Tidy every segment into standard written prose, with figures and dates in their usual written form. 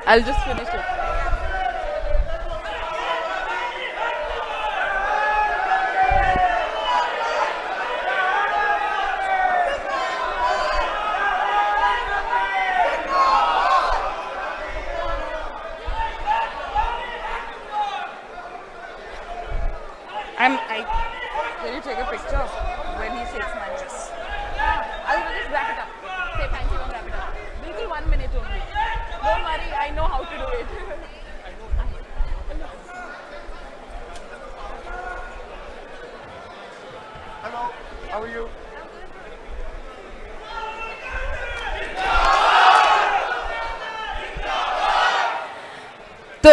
I'll just finish it. Can you take a picture when he shakes my hand? Yes. I'll just wrap it up. Say thank you and wrap it up. Maybe 1 minute only. Don't worry, I know how to do it. Hello, how are you? तो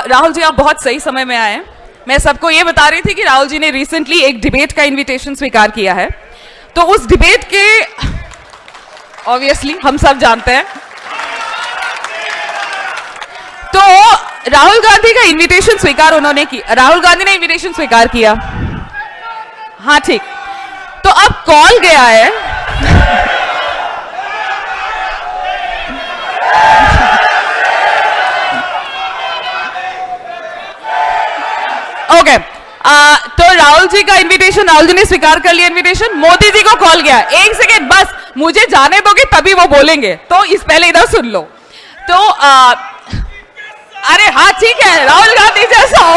राहुल जी आप बहुत सही समय में आए हैं। मैं सबको ये बता रही थी कि राहुल जी ने रिसेंटली एक डिबेट का इनविटेशन स्वीकार किया है, तो उस डिबेट के ऑब्वियसली हम सब जानते हैं, तो राहुल गांधी का इनविटेशन स्वीकार उन्होंने किया, राहुल गांधी ने इनविटेशन स्वीकार किया। हाँ ठीक, तो अब कॉल गया है ओके तो राहुल जी का इनविटेशन, राहुल जी ने स्वीकार कर लिया इनविटेशन, मोदी जी को कॉल गया। एक सेकेंड बस, मुझे जाने दोगे तभी वो बोलेंगे, तो इस पहले इधर सुन लो। तो अरे हाँ ठीक है, राहुल गांधी जैसा हो।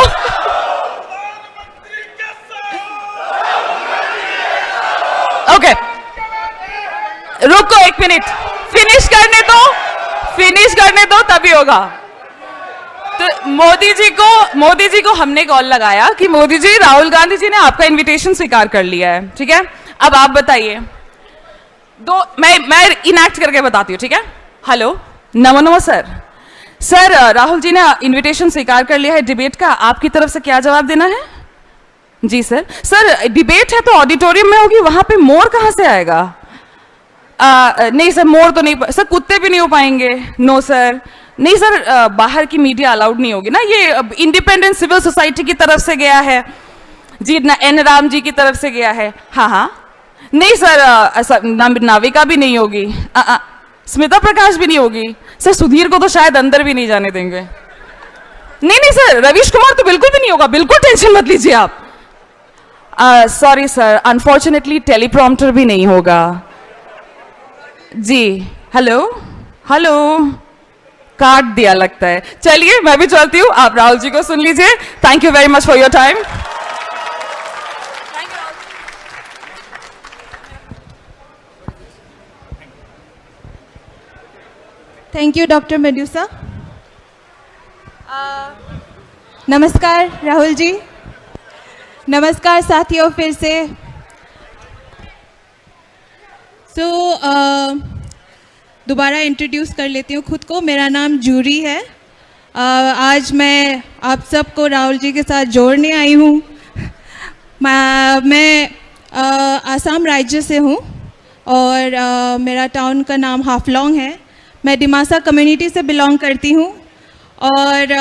ओके रुको 1 मिनट, फिनिश करने दो तभी होगा। तो मोदी जी को हमने कॉल लगाया कि मोदी जी, राहुल गांधी जी ने आपका इनविटेशन स्वीकार कर लिया है, ठीक है, अब आप बताइए। मैं इनएक्ट करके बताती हूँ, ठीक है। हेलो, नमो सर, राहुल जी ने इनविटेशन स्वीकार कर लिया है डिबेट का, आपकी तरफ से क्या जवाब देना है? जी सर डिबेट है तो ऑडिटोरियम में होगी, वहां पे मोर कहां से आएगा? नहीं सर, मोर तो नहीं, सर कुत्ते भी नहीं हो पाएंगे। नो सर, नहीं सर, बाहर की मीडिया अलाउड नहीं होगी ना, ये इंडिपेंडेंट सिविल सोसाइटी की तरफ से गया है जी, एन राम जी की तरफ से गया है। हाँ नहीं सर, नाविका भी नहीं होगी, स्मिता प्रकाश भी नहीं होगी सर, सुधीर को तो शायद अंदर भी नहीं जाने देंगे। नहीं सर, रवीश कुमार तो बिल्कुल भी नहीं होगा, बिल्कुल टेंशन मत लीजिए आप। सॉरी सर, अनफॉर्चुनेटली टेलीप्रॉम्प्टर भी नहीं होगा जी। हेलो, काट दिया लगता है। चलिए मैं भी चलती हूँ, आप राहुल जी को सुन लीजिए। Thank you very much for your time. Thank you doctor Medusa. नमस्कार राहुल जी, नमस्कार साथियों, फिर से दोबारा इंट्रोड्यूस कर लेती हूँ खुद को। मेरा नाम जूरी है। आज मैं आप सबको राहुल जी के साथ जोड़ने आई हूँ। मैं आसाम राज्य से हूँ और मेरा टाउन का नाम हाफलॉन्ग है। मैं डिमासा कम्युनिटी से बिलोंग करती हूँ और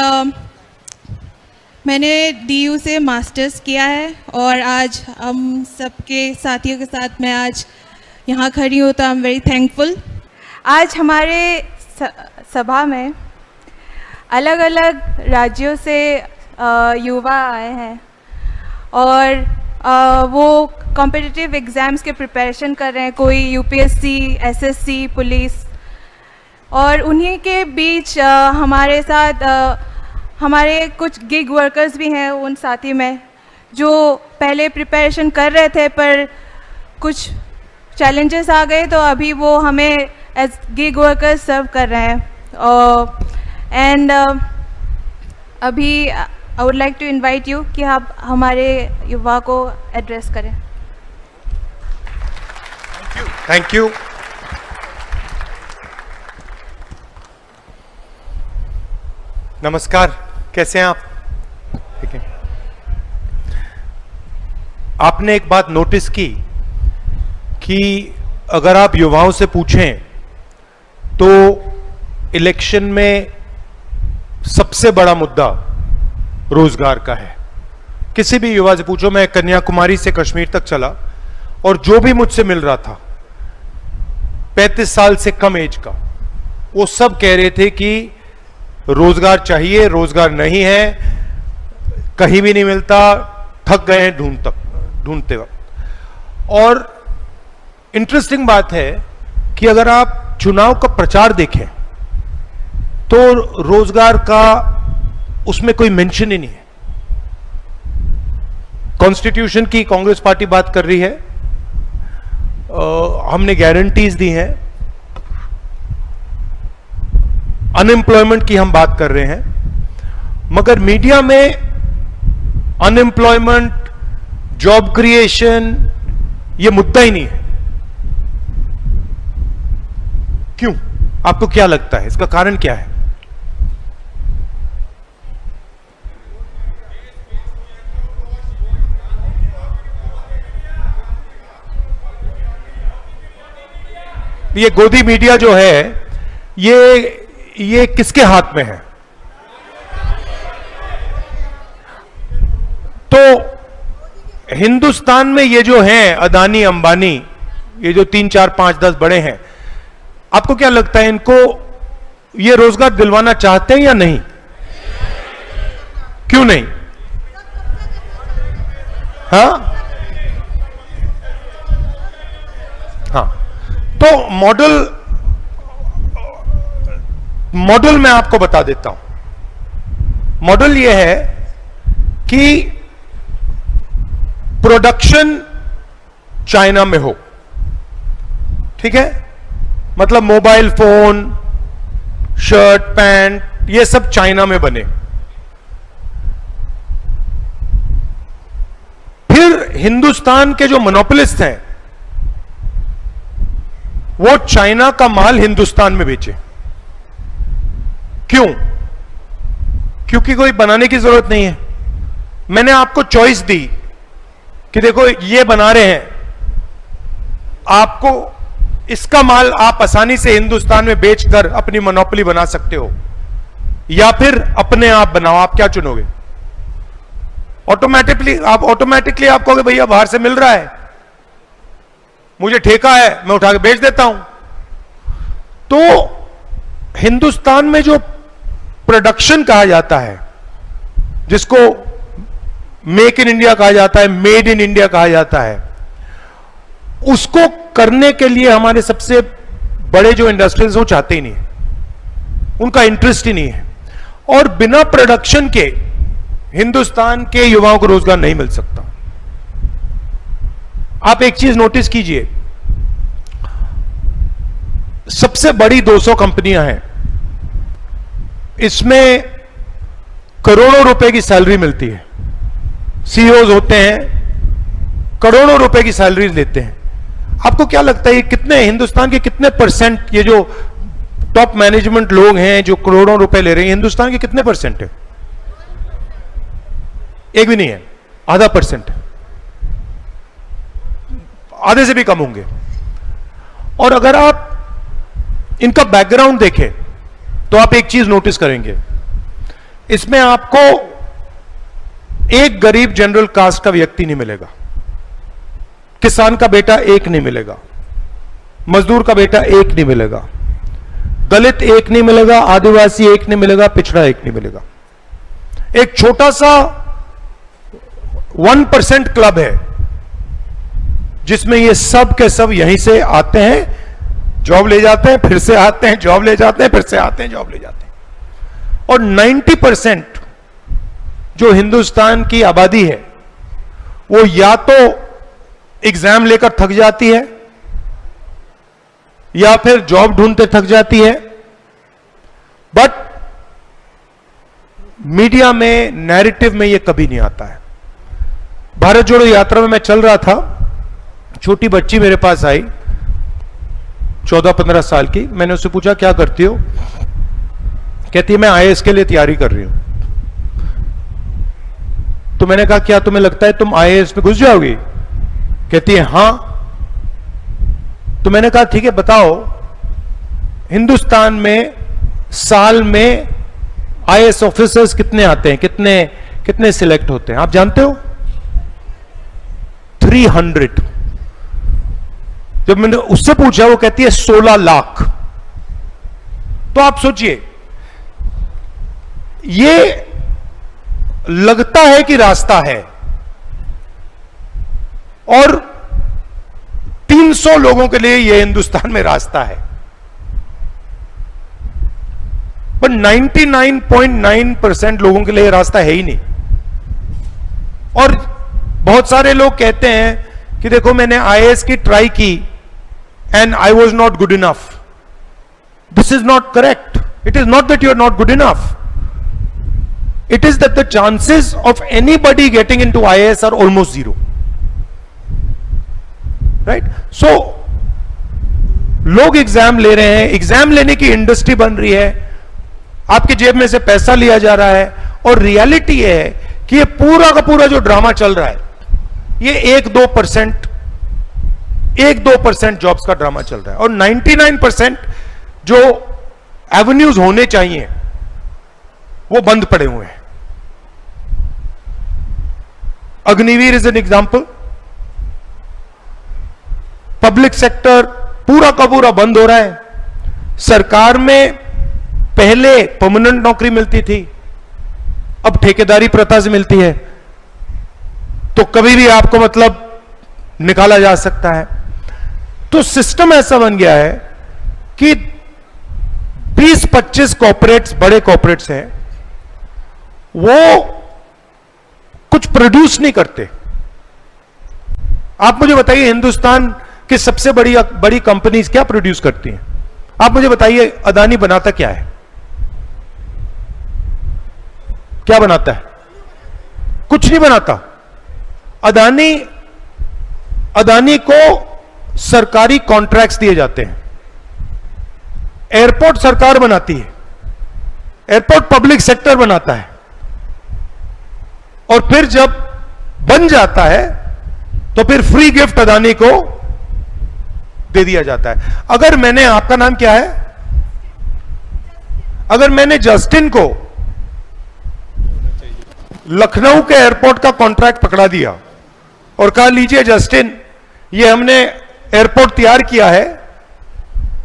मैंने DU से मास्टर्स किया है और आज हम सबके साथियों के साथ मैं आज यहाँ खड़ी हूँ, तो आई एम वेरी थैंकफुल। आज हमारे सभा में अलग अलग राज्यों से युवा आए हैं और वो कॉम्पिटिटिव एग्ज़ाम्स के प्रिपरेशन कर रहे हैं, कोई UPSC, SSC, पुलिस, और उन्हीं के बीच हमारे साथ हमारे कुछ गिग वर्कर्स भी हैं उन साथी में, जो पहले प्रिपरेशन कर रहे थे पर कुछ चैलेंजेस आ गए, तो अभी वो हमें एज गिग वर्कर्स सर्व कर रहे हैं। एंड अभी I would like to invite you कि आप हमारे युवा को एड्रेस करें। Thank you. नमस्कार, कैसे हैं आप? ठीक है। आपने एक बात नोटिस की कि अगर आप युवाओं से पूछें तो इलेक्शन में सबसे बड़ा मुद्दा रोजगार का है। किसी भी युवा से पूछो, मैं कन्याकुमारी से कश्मीर तक चला और जो भी मुझसे मिल रहा था 35 साल से कम एज का, वो सब कह रहे थे कि रोजगार चाहिए, रोजगार नहीं है, कहीं भी नहीं मिलता, थक गए हैं ढूंढते वक्त। और इंटरेस्टिंग बात है कि अगर आप चुनाव का प्रचार देखें तो रोजगार का उसमें कोई मेंशन ही नहीं है। कॉन्स्टिट्यूशन की कांग्रेस पार्टी बात कर रही है, हमने गारंटीज दी हैं, अनएम्प्लॉयमेंट की हम बात कर रहे हैं, मगर मीडिया में अनएम्प्लॉयमेंट, जॉब क्रिएशन ये मुद्दा ही नहीं है। क्यों? आपको क्या लगता है इसका कारण क्या है? ये गोदी मीडिया जो है ये किसके हाथ में है? तो हिंदुस्तान में ये जो हैं अदानी अंबानी, ये जो 3 4 5 10 बड़े हैं, आपको क्या लगता है इनको ये रोजगार दिलवाना चाहते हैं या नहीं? क्यों नहीं? हाँ, तो मॉडल मैं आपको बता देता हूं। मॉडल यह है कि प्रोडक्शन चाइना में हो, ठीक है? मतलब मोबाइल फोन, शर्ट, पैंट, ये सब चाइना में बने। फिर हिंदुस्तान के जो मोनोपोलिस्ट हैं वो चाइना का माल हिंदुस्तान में बेचे। क्यों? क्योंकि कोई बनाने की जरूरत नहीं है। मैंने आपको चॉइस दी कि देखो ये बना रहे हैं, आपको इसका माल आप आसानी से हिंदुस्तान में बेचकर अपनी मोनोपोली बना सकते हो, या फिर अपने आप बनाओ। आप क्या चुनोगे? ऑटोमेटिकली आप कहोगे भैया बाहर से मिल रहा है, मुझे ठेका है, मैं उठा के बेच देता हूं। तो हिंदुस्तान में जो प्रोडक्शन कहा जाता है, जिसको मेक इन इंडिया कहा जाता है, मेड इन इंडिया कहा जाता है, उसको करने के लिए हमारे सबसे बड़े जो इंडस्ट्रीज वो चाहते ही नहीं है, उनका इंटरेस्ट ही नहीं है। और बिना प्रोडक्शन के हिंदुस्तान के युवाओं को रोजगार नहीं मिल सकता। आप एक चीज नोटिस कीजिए, सबसे बड़ी 200 कंपनियां हैं, इसमें करोड़ों रुपए की सैलरी मिलती है। सीईओज होते हैं, करोड़ों रुपए की सैलरी लेते हैं। आपको क्या लगता है ये कितने, हिंदुस्तान के कितने परसेंट, ये जो टॉप मैनेजमेंट लोग हैं जो करोड़ों रुपए ले रहे हैं, हिंदुस्तान के कितने परसेंट है? एक भी नहीं है, आधा परसेंट, आधे से भी कम होंगे। और अगर आप इनका बैकग्राउंड देखें तो आप एक चीज नोटिस करेंगे, इसमें आपको एक गरीब जनरल कास्ट का व्यक्ति नहीं मिलेगा, किसान का बेटा एक नहीं मिलेगा, मजदूर का बेटा एक नहीं मिलेगा, दलित एक नहीं मिलेगा, आदिवासी एक नहीं मिलेगा, पिछड़ा एक नहीं मिलेगा। एक छोटा सा 1% क्लब है जिसमें ये सब के सब यहीं से आते हैं, जॉब ले जाते हैं, फिर से आते हैं, जॉब ले जाते हैं, फिर से आते हैं, जॉब ले जाते हैं। और 90% जो हिंदुस्तान की आबादी है वो या तो एग्जाम लेकर थक जाती है या फिर जॉब ढूंढते थक जाती है। बट मीडिया में, नैरेटिव में ये कभी नहीं आता है। भारत जोड़ो यात्रा में मैं चल रहा था, छोटी बच्ची मेरे पास आई, 14-15 साल की। मैंने उससे पूछा क्या करती हो? कहती है मैं आईएएस के लिए तैयारी कर रही हूं। तो मैंने कहा क्या तुम्हें लगता है तुम आईएएस में घुस जाओगी? कहती है हां। तो मैंने कहा ठीक है बताओ, हिंदुस्तान में साल में आईएएस ऑफिसर्स कितने आते हैं, कितने सिलेक्ट होते हैं आप जानते हो? 300। जब मैंने उससे पूछा वो कहती है 16 लाख। तो आप सोचिए ये लगता है कि रास्ता है और 300 लोगों के लिए यह हिंदुस्तान में रास्ता है, पर 99.9% लोगों के लिए रास्ता है ही नहीं। और बहुत सारे लोग कहते हैं कि देखो मैंने आईएएस की ट्राई की and I was not good enough. This is not correct. It is not that you are not good enough, it is that the chances of anybody getting into IAS are almost zero, right? So लोग exam ले रहे हैं, exam लेने की industry बन रही है, आपकी जेब में से पैसा लिया जा रहा है, और रियलिटी ये है कि ये पूरा का पूरा जो ड्रामा चल रहा है ये 1-2% जॉब्स का ड्रामा चल रहा है, और 99% जो एवेन्यूज होने चाहिए वो बंद पड़े हुए हैं। Agniveer is an example. Public sector पूरा का पूरा बंद हो रहा है। सरकार में पहले परमानेंट नौकरी मिलती थी, अब ठेकेदारी प्रथा से मिलती है, तो कभी भी आपको मतलब निकाला जा सकता है। तो सिस्टम ऐसा बन गया है कि 20-25 कॉर्पोरेट्स, बड़े कॉर्पोरेट्स हैं, वो कुछ प्रोड्यूस नहीं करते। आप मुझे बताइए हिंदुस्तान की सबसे बड़ी कंपनीज क्या प्रोड्यूस करती हैं? आप मुझे बताइए अदानी बनाता क्या है? क्या बनाता है? कुछ नहीं बनाता। अदानी को सरकारी कॉन्ट्रैक्ट्स दिए जाते हैं। एयरपोर्ट सरकार बनाती है, एयरपोर्ट पब्लिक सेक्टर बनाता है, और फिर जब बन जाता है तो फिर फ्री गिफ्ट अदानी को दे दिया जाता है। अगर मैंने, आपका नाम क्या है? अगर मैंने जस्टिन को लखनऊ के एयरपोर्ट का कॉन्ट्रैक्ट पकड़ा दिया और कहा लीजिए जस्टिन, ये हमने एयरपोर्ट तैयार किया है,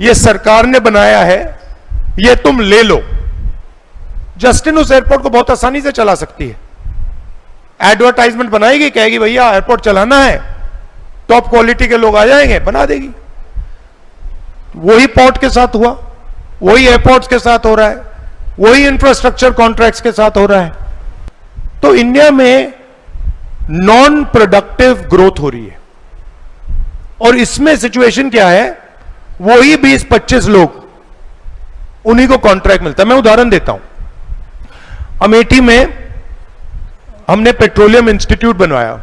ये सरकार ने बनाया है, ये तुम ले लो, जस्टिन उस एयरपोर्ट को बहुत आसानी से चला सकती है। एडवर्टाइजमेंट बनाएगी, कहेगी भैया एयरपोर्ट चलाना है, टॉप क्वालिटी के लोग आ जाएंगे, बना देगी। वही पोर्ट के साथ हुआ, वही एयरपोर्ट्स के साथ हो रहा है, वही इंफ्रास्ट्रक्चर कॉन्ट्रैक्ट्स के साथ हो रहा है। तो इंडिया में नॉन प्रोडक्टिव ग्रोथ हो रही है, और इसमें सिचुएशन क्या है, वही 20-25 लोग, उन्हीं को कॉन्ट्रैक्ट मिलता है। मैं उदाहरण देता हूं। अमेठी में हमने पेट्रोलियम इंस्टीट्यूट बनवाया।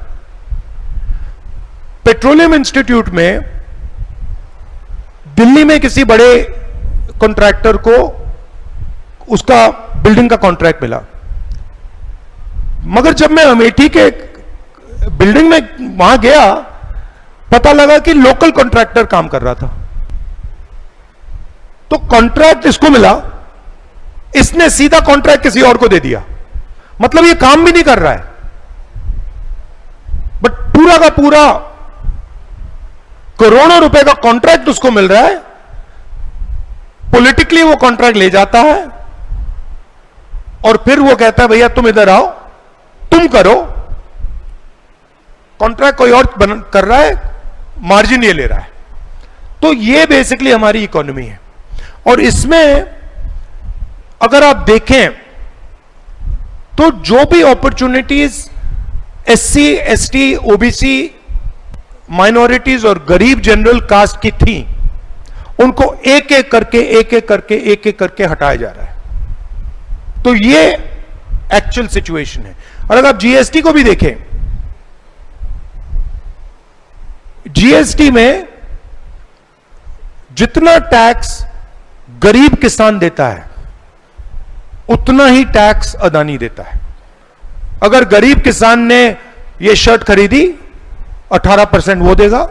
पेट्रोलियम इंस्टीट्यूट में दिल्ली में किसी बड़े कॉन्ट्रैक्टर को उसका बिल्डिंग का कॉन्ट्रैक्ट मिला, मगर जब मैं अमेठी के बिल्डिंग में वहां गया, पता लगा कि लोकल कॉन्ट्रैक्टर काम कर रहा था। तो कॉन्ट्रैक्ट इसको मिला, इसने सीधा कॉन्ट्रैक्ट किसी और को दे दिया, मतलब ये काम भी नहीं कर रहा है, बट पूरा का पूरा करोड़ों रुपए का कॉन्ट्रैक्ट उसको मिल रहा है। पॉलिटिकली वो कॉन्ट्रैक्ट ले जाता है और फिर वो कहता है भैया तुम इधर आओ, तुम करो। कॉन्ट्रैक्ट कोई और कर रहा है, मार्जिन ये ले रहा है। तो ये बेसिकली हमारी इकोनॉमी है। और इसमें अगर आप देखें तो जो भी opportunities SC, ST, OBC, minorities और गरीब जनरल कास्ट की थी, उनको एक एक करके हटाया जा रहा है। तो ये एक्चुअल सिचुएशन है। और अगर आप जीएसटी को भी देखें, जीएसटी में जितना टैक्स गरीब किसान देता है उतना ही टैक्स अदानी देता है। अगर गरीब किसान ने यह शर्ट खरीदी 18% वो देगा,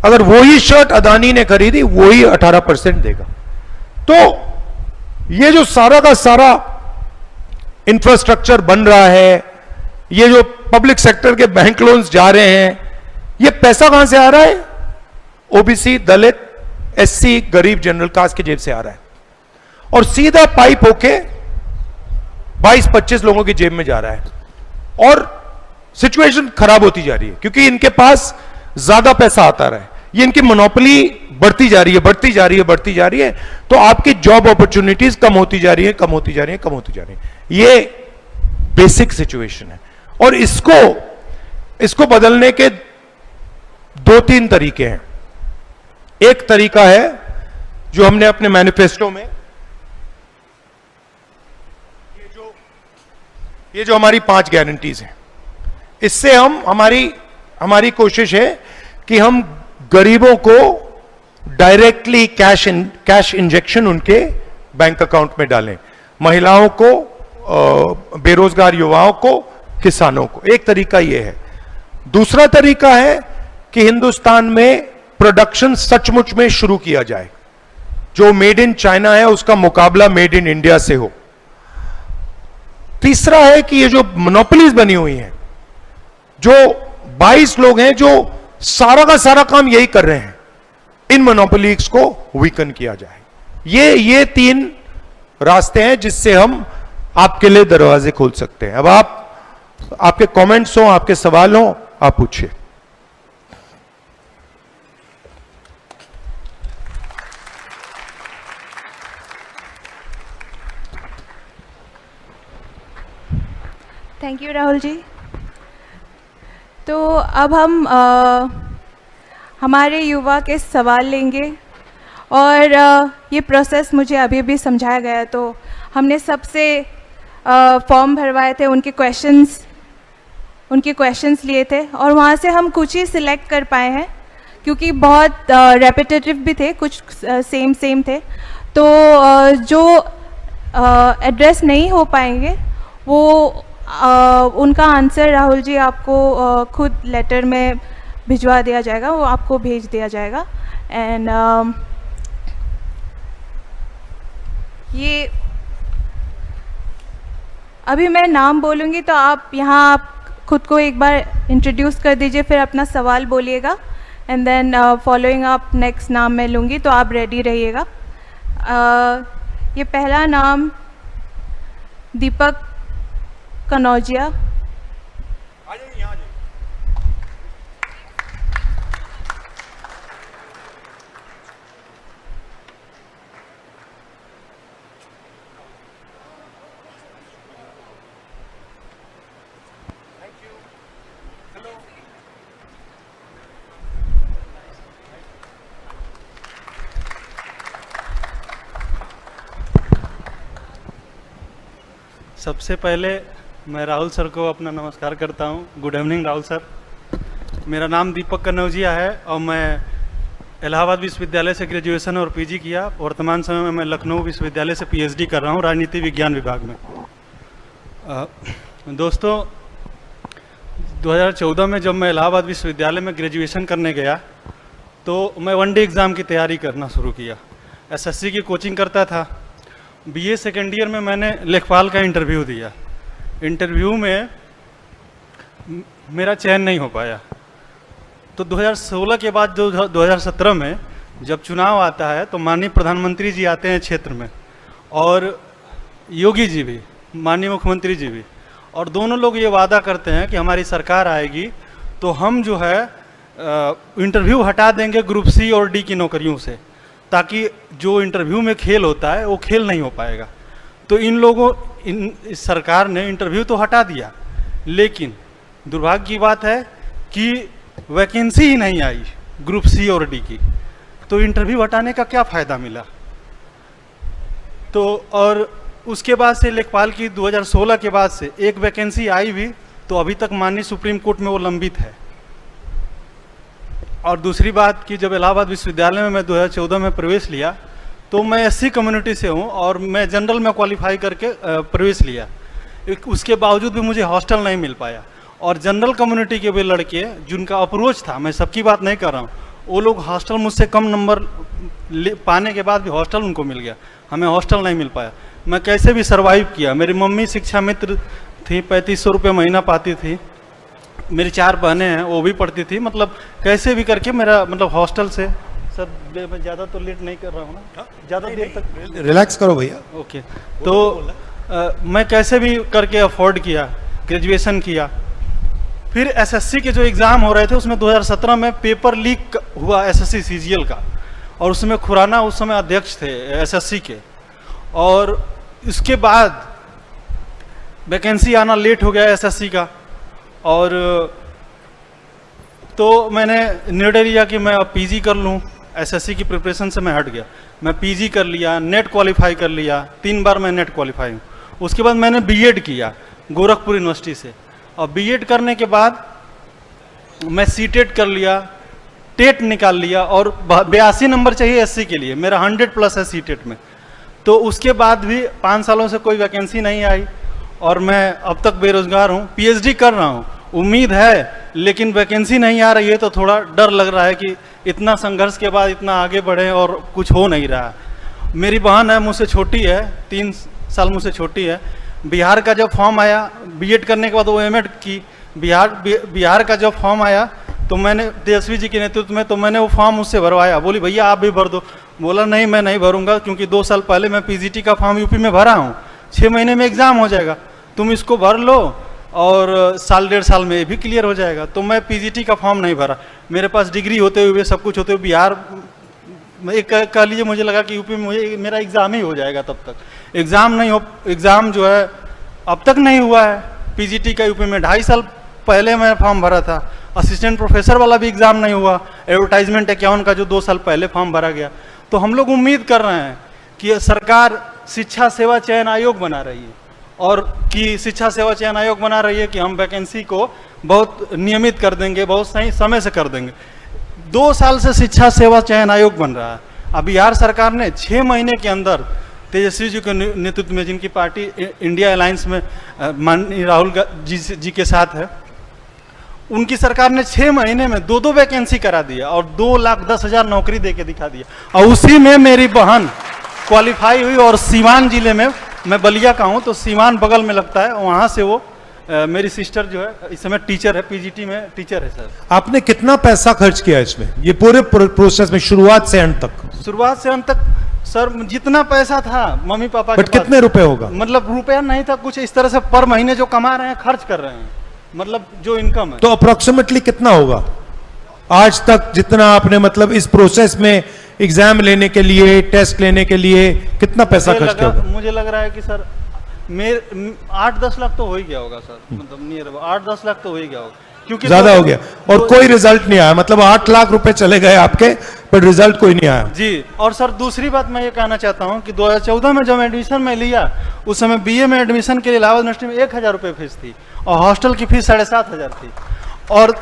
अगर वही शर्ट अदानी ने खरीदी वही 18% देगा। तो ये जो सारा का सारा इंफ्रास्ट्रक्चर बन रहा है, ये जो पब्लिक सेक्टर के बैंक लोन्स जा रहे हैं, ये पैसा कहां से आ रहा है? ओबीसी, दलित, एससी, गरीब जनरल कास्ट की जेब से आ रहा है, और सीधा पाइप होके 22-25 लोगों की जेब में जा रहा है और सिचुएशन खराब होती जा रही है क्योंकि इनके पास ज्यादा पैसा आता रहा है, ये इनकी मोनोपोली बढ़ती जा रही है, बढ़ती जा रही है, बढ़ती जा रही है, तो आपकी जॉब अपॉर्चुनिटीज कम होती जा रही है, कम होती जा रही है, कम होती जा रही है। ये बेसिक सिचुएशन है और इसको बदलने के 2-3 तरीके हैं। एक तरीका है जो हमने अपने मैनिफेस्टो में, ये जो हमारी 5 गारंटीज हैं, इससे हमारी कोशिश है कि हम गरीबों को डायरेक्टली कैश इंजेक्शन उनके बैंक अकाउंट में डालें, महिलाओं को, बेरोजगार युवाओं को, किसानों को। एक तरीका यह है। दूसरा तरीका है कि हिंदुस्तान में प्रोडक्शन सचमुच में शुरू किया जाए, जो मेड इन चाइना है उसका मुकाबला मेड इन इंडिया से हो। तीसरा है कि ये जो मोनोपोलीज बनी हुई हैं, जो 22 लोग हैं जो सारा का सारा काम यही कर रहे हैं, इन मोनोपोलीज को वीकन किया जाए। ये 3 रास्ते हैं जिससे हम आपके लिए दरवाजे खोल सकते हैं। अब आपके कमेंट्स हो, आपके सवाल हो, आप पूछिए। Thank you Rahul ji. तो अब हम हमारे युवा के सवाल लेंगे और ये प्रोसेस मुझे अभी भी समझाया गया। तो हमने सबसे फॉर्म भरवाए थे, उनके क्वेश्चंस लिए थे और वहाँ से हम कुछ ही सिलेक्ट कर पाए हैं क्योंकि बहुत रेपिटेटिव भी थे, कुछ सेम थे। तो जो एड्रेस नहीं हो पाएंगे वो उनका आंसर राहुल जी आपको खुद लेटर में भिजवा दिया जाएगा, वो आपको भेज दिया जाएगा। एंड ये अभी मैं नाम बोलूँगी तो आप यहाँ खुद को एक बार इंट्रोड्यूस कर दीजिए, फिर अपना सवाल बोलिएगा and then following up next नाम मैं लूँगी, तो आप रेडी रहिएगा। ये पहला नाम दीपक कनौजिया। सबसे पहले मैं राहुल सर को अपना नमस्कार करता हूं। Good evening Rahul sir. मेरा नाम दीपक कनौजिया है और मैं इलाहाबाद विश्वविद्यालय से ग्रेजुएशन और पीजी किया। वर्तमान समय में मैं लखनऊ विश्वविद्यालय से पीएचडी कर रहा हूं राजनीति विज्ञान विभाग में। दोस्तों, 2014 में जब मैं इलाहाबाद विश्वविद्यालय में ग्रेजुएशन करने गया तो मैं वनडे एग्ज़ाम की तैयारी करना शुरू किया। एसएससी की कोचिंग करता था। बीए सेकेंड ईयर में मैंने लेखपाल का इंटरव्यू दिया। इंटरव्यू में मेरा चयन नहीं हो पाया। तो 2016 के बाद जो 2017 में जब चुनाव आता है तो माननीय प्रधानमंत्री जी आते हैं क्षेत्र में और योगी जी भी, माननीय मुख्यमंत्री जी भी, और दोनों लोग ये वादा करते हैं कि हमारी सरकार आएगी तो हम जो है इंटरव्यू हटा देंगे ग्रुप सी और डी की नौकरियों से, ताकि जो इंटरव्यू में खेल होता है वो खेल नहीं हो पाएगा। तो इस सरकार ने इंटरव्यू तो हटा दिया, लेकिन दुर्भाग्य की बात है कि वैकेंसी ही नहीं आई ग्रुप सी और डी की। तो इंटरव्यू हटाने का क्या फ़ायदा मिला? तो और उसके बाद से लेखपाल की 2016 के बाद से एक वैकेंसी आई भी तो अभी तक माननीय सुप्रीम कोर्ट में वो लंबित है। और दूसरी बात कि जब इलाहाबाद विश्वविद्यालय में मैं 2014 में प्रवेश लिया तो मैं एससी कम्युनिटी से हूँ और मैं जनरल में क्वालिफाई करके प्रवेश लिया। उसके बावजूद भी मुझे हॉस्टल नहीं मिल पाया। और जनरल कम्युनिटी के भी लड़के जिनका अप्रोच था, मैं सबकी बात नहीं कर रहा हूँ, वो लोग हॉस्टल मुझसे कम नंबर पाने के बाद भी हॉस्टल उनको मिल गया, हमें हॉस्टल नहीं मिल पाया। मैं कैसे भी सर्वाइव किया। मेरी मम्मी शिक्षा मित्र थी, 3500 रुपये महीना पाती थी। मेरी 4 बहनें हैं, वो भी पढ़ती थी। मतलब कैसे भी करके मेरा मतलब हॉस्टल से, सर मैं ज़्यादा तो लेट नहीं कर रहा हूँ ना, ज़्यादा देर तक रिलैक्स करो भैया। ओके। तो मैं कैसे भी करके अफोर्ड किया, ग्रेजुएशन किया। फिर एसएससी के जो एग्ज़ाम हो रहे थे उसमें 2017 में पेपर लीक हुआ एसएससी सीजीएल का, और उसमें खुराना उस समय अध्यक्ष थे एसएससी के, और इसके बाद वैकेंसी आना लेट हो गया एसएससी का। और तो मैंने निर्णय लिया कि मैं अब पीजी कर लूँ, एसएससी की प्रिपरेशन से मैं हट गया। मैं पीजी कर लिया, नेट क्वालिफाई कर लिया, 3 बार मैं नेट क्वालिफाई हूँ। उसके बाद मैंने बीएड किया गोरखपुर यूनिवर्सिटी से, और बीएड करने के बाद मैं सीटेट कर लिया, टेट निकाल लिया, और 82 नंबर चाहिए एससी के लिए, मेरा 100+ है सीटेट में। तो उसके बाद भी 5 सालों से कोई वैकेंसी नहीं आई, और मैं अब तक बेरोजगार हूँ। पीएचडी कर रहा हूँ, उम्मीद है, लेकिन वैकेंसी नहीं आ रही है, तो थोड़ा डर लग रहा है कि इतना संघर्ष के बाद इतना आगे बढ़े और कुछ हो नहीं रहा। मेरी बहन है, मुझसे छोटी है, 3 साल मुझसे छोटी है। बिहार का जब फॉर्म आया बीएड करने के बाद वो एमएड की, बिहार का जब फॉर्म आया तो मैंने तेजस्वी जी के नेतृत्व में, तो मैंने वो फॉर्म उससे भरवाया। बोली भैया आप भी भर दो। बोला नहीं मैं नहीं भरूंगा, क्योंकि 2 साल पहले मैं पीजीटी का फॉर्म यूपी में भरा हूँ, 6 महीने में एग्ज़ाम हो जाएगा, तुम इसको भर लो और 1.5 साल में ये भी क्लियर हो जाएगा। तो मैं पीजीटी का फॉर्म नहीं भरा। मेरे पास डिग्री होते हुए, सब कुछ होते हुए, बिहार में एक कह लीजिए, मुझे लगा कि यूपी में मुझे मेरा एग्ज़ाम ही हो जाएगा। तब तक एग्ज़ाम जो है अब तक नहीं हुआ है पीजीटी का यूपी में। 2.5 साल पहले मैं फॉर्म भरा था। असिस्टेंट प्रोफेसर वाला भी एग्ज़ाम नहीं हुआ, एडवर्टाइजमेंट 51 का जो 2 साल पहले फॉर्म भरा गया। तो हम लोग उम्मीद कर रहे हैं कि सरकार शिक्षा सेवा चयन आयोग बना रही है, और कि शिक्षा सेवा चयन आयोग बना रही है कि हम वैकेंसी को बहुत नियमित कर देंगे, बहुत सही समय से कर देंगे। 2 साल से शिक्षा सेवा चयन आयोग बन रहा है। अब बिहार सरकार ने 6 महीने के अंदर तेजस्वी जी के नेतृत्व में, जिनकी पार्टी इंडिया अलायंस में माननीय राहुल जी के साथ है, उनकी सरकार ने 6 महीने में 2 वैकेंसी करा दिया और 2,10,000 नौकरी दे के दिखा दिया। और उसी में मेरी बहन क्वालिफाई हुई, और सीवान जिले में, मैं बलिया का हूँ तो सीवान बगल में लगता है, वहाँ से वो मेरी सिस्टर जो है इस समय टीचर है, पीजीटी में टीचर है। सर आपने कितना पैसा खर्च किया इसमें, ये पूरे प्रोसेस में, शुरुआत से अंत तक? शुरुआत से अंत तक सर जितना पैसा था मम्मी पापा के बट कितने रुपए होगा? मतलब रुपया नहीं था, कुछ इस तरह से पर महीने जो कमा रहे हैं खर्च कर रहे हैं, मतलब जो इनकम है। तो अप्रोक्सीमेटली कितना होगा आज तक, जितना आपने मतलब इस प्रोसेस में एग्जाम लेने के लिए, टेस्ट लेने के लिए कितना पैसा खर्च किया होगा? मुझे लग रहा है कि सर मेरे 8-10 लाख तो हो ही गया होगा सर, मतलब नियर 8-10 लाख तो हो ही गया होगा, क्योंकि ज्यादा हो गया। और कोई रिजल्ट नहीं आया, मतलब 8 लाख रुपए चले गए आपके, पर रिजल्ट कोई नहीं आया जी। और सर दूसरी बात मैं ये कहना चाहता हूँ कि 2014 में जब एडमिशन में लिया, उस समय बीए में एडमिशन के लिए इलाहाबाद यूनिवर्सिटी में 1,000 रुपये फीस थी, और हॉस्टल की फीस 7,500 थी। और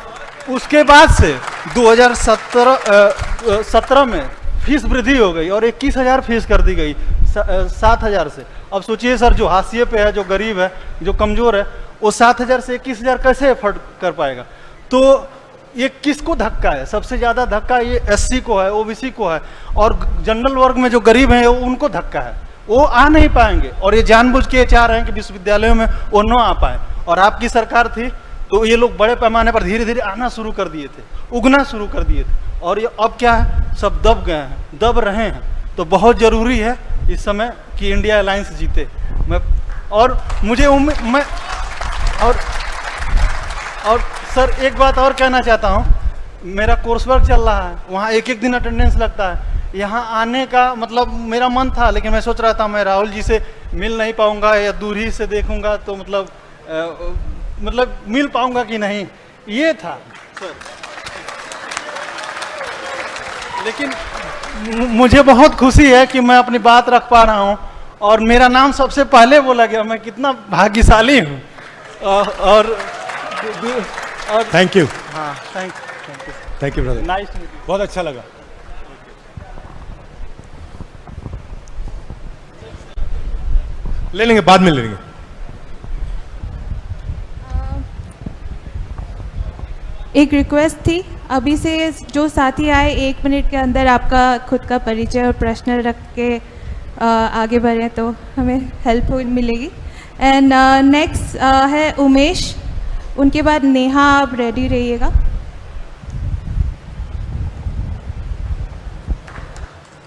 उसके बाद से 2017 में फीस वृद्धि हो गई और 21,000 फीस कर दी गई 7,000 से। अब सोचिए सर, जो हाशिए पे है, जो गरीब है, जो कमज़ोर है, वो 7,000 से 21,000 कैसे एफर्ट कर पाएगा? तो ये किसको धक्का है? सबसे ज़्यादा धक्का ये एससी को है, ओबीसी को है, और जनरल वर्ग में जो गरीब हैं उनको धक्का है। वो आ नहीं पाएंगे, और ये जानबूझ के चाह रहे हैं कि विश्वविद्यालयों में वो न आ पाए। और आपकी सरकार थी तो ये लोग बड़े पैमाने पर धीरे धीरे आना शुरू कर दिए थे, उगना शुरू कर दिए थे, और ये अब क्या है, सब दब गए हैं, दब रहे हैं। तो बहुत ज़रूरी है इस समय कि इंडिया अलायंस जीते। और मुझे मैं और सर एक बात और कहना चाहता हूँ, मेरा कोर्स वर्क चल रहा है, वहाँ एक दिन अटेंडेंस लगता है। यहाँ आने का मतलब मेरा मन था, लेकिन मैं सोच रहा था मैं राहुल जी से मिल नहीं पाऊँगा, या दूर ही से देखूँगा तो मतलब मिल पाऊँगा कि नहीं, ये था सर। लेकिन मुझे बहुत खुशी है कि मैं अपनी बात रख पा रहा हूँ, और मेरा नाम सबसे पहले बोला गया। मैं कितना भाग्यशाली हूँ। और थैंक यू। हाँ, थैंक यू ब्रदर, नाइस, बहुत अच्छा लगा। ले लेंगे, बाद में ले लेंगे। एक रिक्वेस्ट थी, अभी से जो साथी आए 1 मिनट के अंदर आपका खुद का परिचय और प्रश्न रख के आगे बढ़ें तो हमें हेल्प मिलेगी। एंड नेक्स्ट है उमेश, उनके बाद नेहा, आप रेडी रहिएगा।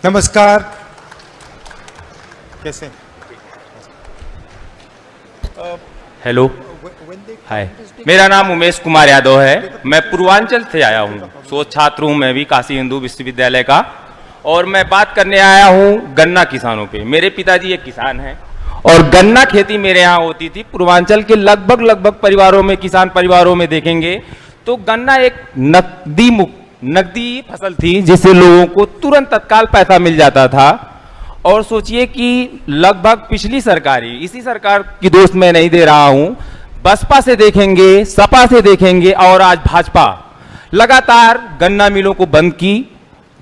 नमस्कार, कैसे? हेलो, हाय, मेरा नाम उमेश कुमार यादव है। मैं पूर्वांचल से आया हूँ, शोध छात्र हूँ मैं भी काशी हिंदू विश्वविद्यालय का, और मैं बात करने आया हूँ गन्ना किसानों पे। मेरे पिताजी एक किसान हैं और गन्ना खेती मेरे यहाँ होती थी। पूर्वांचल के लगभग परिवारों में, किसान परिवारों में देखेंगे तो गन्ना एक नकदी फसल थी जिससे लोगों को तुरंत तत्काल पैसा मिल जाता था। और सोचिए कि लगभग पिछली सरकार ही, इसी सरकार की दोस्त मैं नहीं दे रहा हूं, बसपा से देखेंगे, सपा से देखेंगे और आज भाजपा लगातार गन्ना मिलों को बंद की,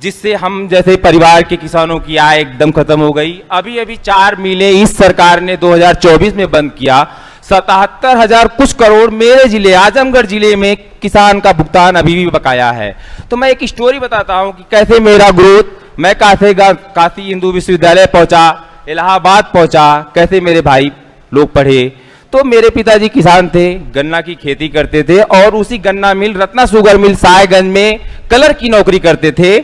जिससे हम जैसे परिवार के किसानों की आय एकदम खत्म हो गई। अभी अभी 4 मिलें इस सरकार ने 2024 में बंद किया। 77,000 कुछ करोड़ मेरे जिले आजमगढ़ जिले में किसान का भुगतान अभी भी बकाया है। तो मैं एक स्टोरी बताता हूं कि कैसे मेरा ग्रोथ, मैं काशी हिंदू विश्वविद्यालय पहुंचा, इलाहाबाद पहुंचा, कैसे मेरे भाई लोग पढ़े। तो मेरे पिताजी किसान थे, गन्ना की खेती करते थे और उसी गन्ना मिल रत्ना शुगर मिल साहेगंज में कलर की नौकरी करते थे।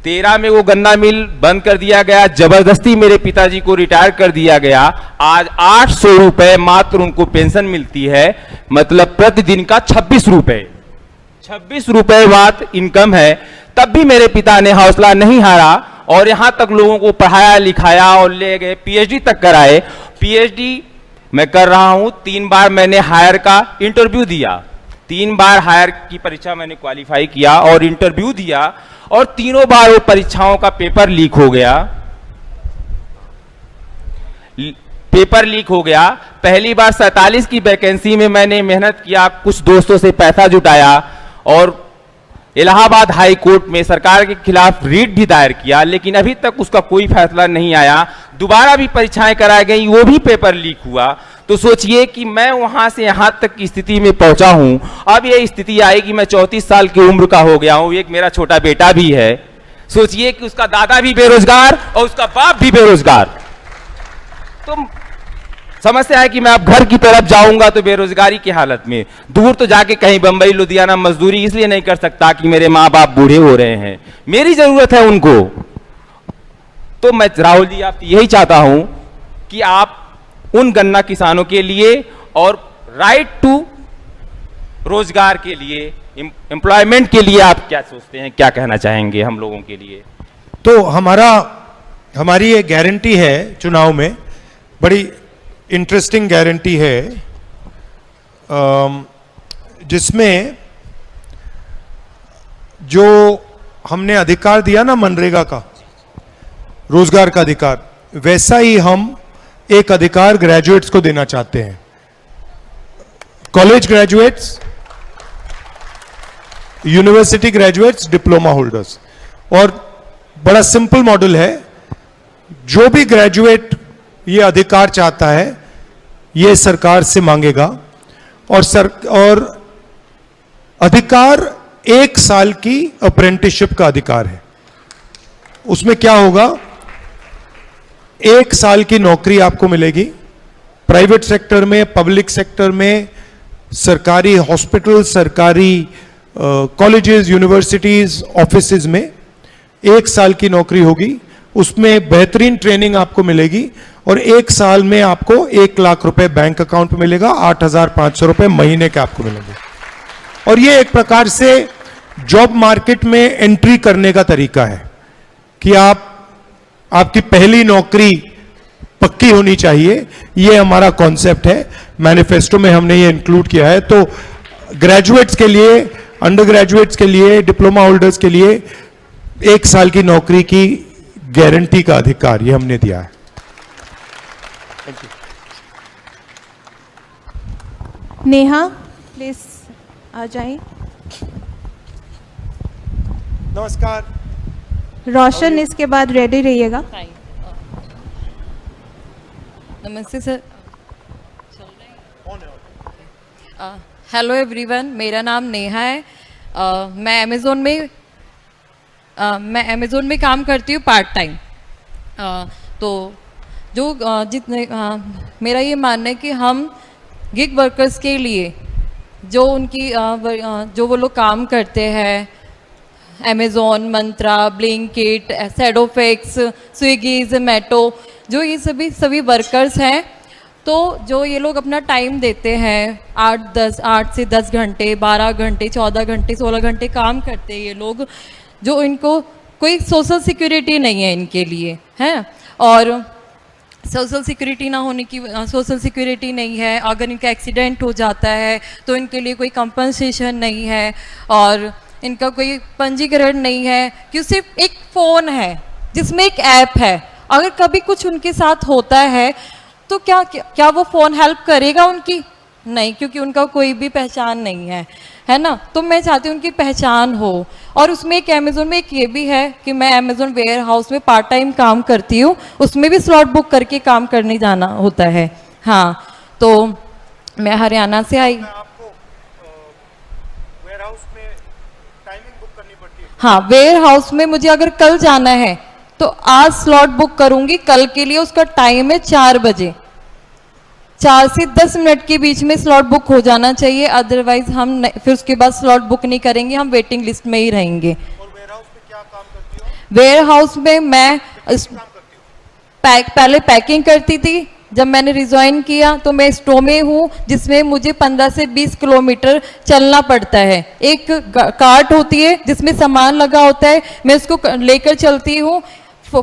13 में वो गन्ना मिल बंद कर दिया गया, जबरदस्ती मेरे पिताजी को रिटायर कर दिया गया। आज 800 रुपए मात्र उनको पेंशन मिलती है, मतलब प्रतिदिन का 26 रुपए बात इनकम है। तब भी मेरे पिता ने हौसला नहीं हारा और यहां तक लोगों को पढ़ाया लिखाया और ले गए, पीएचडी तक कराए। पीएचडी मैं कर रहा हूं। 3 बार मैंने हायर का इंटरव्यू दिया, 3 बार हायर की परीक्षा मैंने क्वालिफाई किया और इंटरव्यू दिया, और तीनों बार वो परीक्षाओं का पेपर लीक हो गया। पहली बार 47 की वैकेंसी में मैंने मेहनत किया, कुछ दोस्तों से पैसा जुटाया और इलाहाबाद हाई कोर्ट में सरकार के खिलाफ रीट भी दायर किया, लेकिन अभी तक उसका कोई फैसला नहीं आया। दोबारा भी परीक्षाएं कराई गई, वो भी पेपर लीक हुआ। तो सोचिए कि मैं वहां से यहां तक की स्थिति में पहुंचा हूं। अब ये स्थिति आई कि मैं 34 साल की उम्र का हो गया हूं, एक मेरा छोटा बेटा भी है। सोचिए कि उसका दादा भी बेरोजगार और उसका बाप भी बेरोजगार। तो समस्या है कि मैं अब घर की तरफ जाऊंगा तो बेरोजगारी की हालत में, दूर तो जाके कहीं बंबई लुधियाना मजदूरी इसलिए नहीं कर सकता कि मेरे माँ बाप बूढ़े हो रहे हैं, मेरी जरूरत है उनको। तो मैं राहुल जी आपसे यही चाहता हूं कि आप उन गन्ना किसानों के लिए और राइट टू रोजगार के लिए, एम्प्लॉयमेंट के लिए आप क्या सोचते हैं, क्या कहना चाहेंगे हम लोगों के लिए? तो हमारी ये गारंटी है चुनाव में, बड़ी इंटरेस्टिंग गारंटी है, जिसमें जो हमने अधिकार दिया ना मनरेगा का, रोजगार का अधिकार, वैसा ही हम एक अधिकार ग्रेजुएट्स को देना चाहते हैं। College graduates, university graduates, diploma holders. और बड़ा सिंपल मॉडल है, जो भी ग्रेजुएट ये अधिकार चाहता है ये सरकार से मांगेगा, और अधिकार 1 साल की अप्रेंटिसशिप का अधिकार है। उसमें क्या होगा, 1 साल की नौकरी आपको मिलेगी प्राइवेट सेक्टर में, पब्लिक सेक्टर में, सरकारी हॉस्पिटल, सरकारी कॉलेजेस, यूनिवर्सिटीज, ऑफिसेज में 1 साल की नौकरी होगी। उसमें बेहतरीन ट्रेनिंग आपको मिलेगी और 1 साल में आपको 1 लाख रुपए बैंक अकाउंट में मिलेगा, 8,500 रुपए महीने के आपको मिलेंगे। और ये एक प्रकार से जॉब मार्केट में एंट्री करने का तरीका है कि आपकी पहली नौकरी पक्की होनी चाहिए। ये हमारा कॉन्सेप्ट है, मैनिफेस्टो में हमने ये इंक्लूड किया है। तो ग्रेजुएट्स के लिए, अंडर ग्रेजुएट्स के लिए, डिप्लोमा होल्डर्स के लिए 1 साल की नौकरी की गारंटी का अधिकार ये हमने दिया है। नेहा प्लीज आ जाएं। नमस्कार। रोशन इसके बाद रेडी रहिएगा। नमस्ते सर। हेलो एवरीवन, मेरा नाम नेहा है। मैं अमेज़ोन में काम करती हूँ पार्ट टाइम। तो जो जितने मेरा ये मानना है कि हम गिग वर्कर्स के लिए जो उनकी जो वो लोग काम करते हैं, अमेज़ोन, मंत्रा, ब्लिंकिट, सैडोफिक्स, स्विगी, जोमेटो, जो ये सभी वर्कर्स हैं, तो जो ये लोग अपना टाइम देते हैं 8 से 10 घंटे, 12 घंटे, 14 घंटे, 16 घंटे काम करते हैं ये लोग, जो इनको कोई सोशल सिक्योरिटी नहीं है इनके लिए, हैं। और सोशल सिक्योरिटी ना होने की सोशल सिक्योरिटी नहीं है, अगर इनका एक्सीडेंट हो जाता है तो इनके लिए कोई कंपनसेशन नहीं है, और इनका कोई पंजीकरण नहीं है, कि सिर्फ एक फ़ोन है जिसमें एक ऐप है। अगर कभी कुछ उनके साथ होता है तो क्या वो फ़ोन हेल्प करेगा उनकी? नहीं, क्योंकि उनका कोई भी पहचान नहीं है ना। तो मैं चाहती हूँ उनकी पहचान हो। और उसमें एक अमेज़ोन में एक ये भी है कि मैं अमेज़ोन वेयर हाउस में पार्ट टाइम काम करती हूँ, उसमें भी स्लॉट बुक करके काम करने जाना होता है। हाँ, तो मैं हरियाणा से आई। आपको वेयर हाउस में टाइमिंग बुक करनी पड़ती है? हाँ, वेयर हाउस में मुझे अगर कल जाना है तो आज स्लॉट बुक करूंगी कल के लिए, उसका टाइम है 4 बजे। 4 से 10 मिनट के बीच में स्लॉट बुक हो जाना चाहिए, अदरवाइज हम फिर उसके बाद स्लॉट बुक नहीं करेंगे, हम वेटिंग लिस्ट में ही रहेंगे। और वेयर हाउस में क्या काम करती हो? वेयर हाउस में मैं पहले पैकिंग करती थी। जब मैंने रिज्वाइन किया तो मैं स्टोर में हूँ जिसमें मुझे 15 से 20 किलोमीटर चलना पड़ता है। एक कार्ट होती है जिसमें सामान लगा होता है, मैं उसको लेकर चलती हूँ।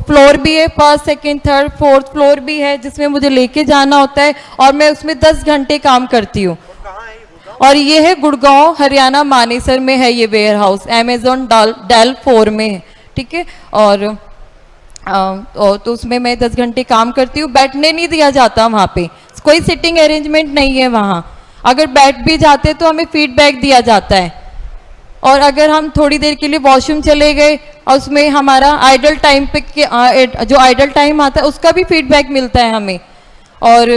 फ्लोर भी है, 1st, 2nd, 3rd, 4th floor भी है जिसमें मुझे लेके जाना होता है, और मैं उसमें 10 घंटे काम करती हूँ। और ये है गुड़गांव, हरियाणा, मानेसर में है ये वेयर हाउस, अमेज़न डेल 4 में है, ठीक है। और तो उसमें मैं 10 घंटे काम करती हूँ। बैठने नहीं दिया जाता वहाँ पे, कोई सिटिंग अरेंजमेंट नहीं है वहाँ। अगर बैठ भी जाते तो हमें फीडबैक दिया जाता है, और अगर हम थोड़ी देर के लिए वॉशरूम चले गए और उसमें हमारा आइडल टाइम पे जो आइडल टाइम आता है उसका भी फीडबैक मिलता है हमें। और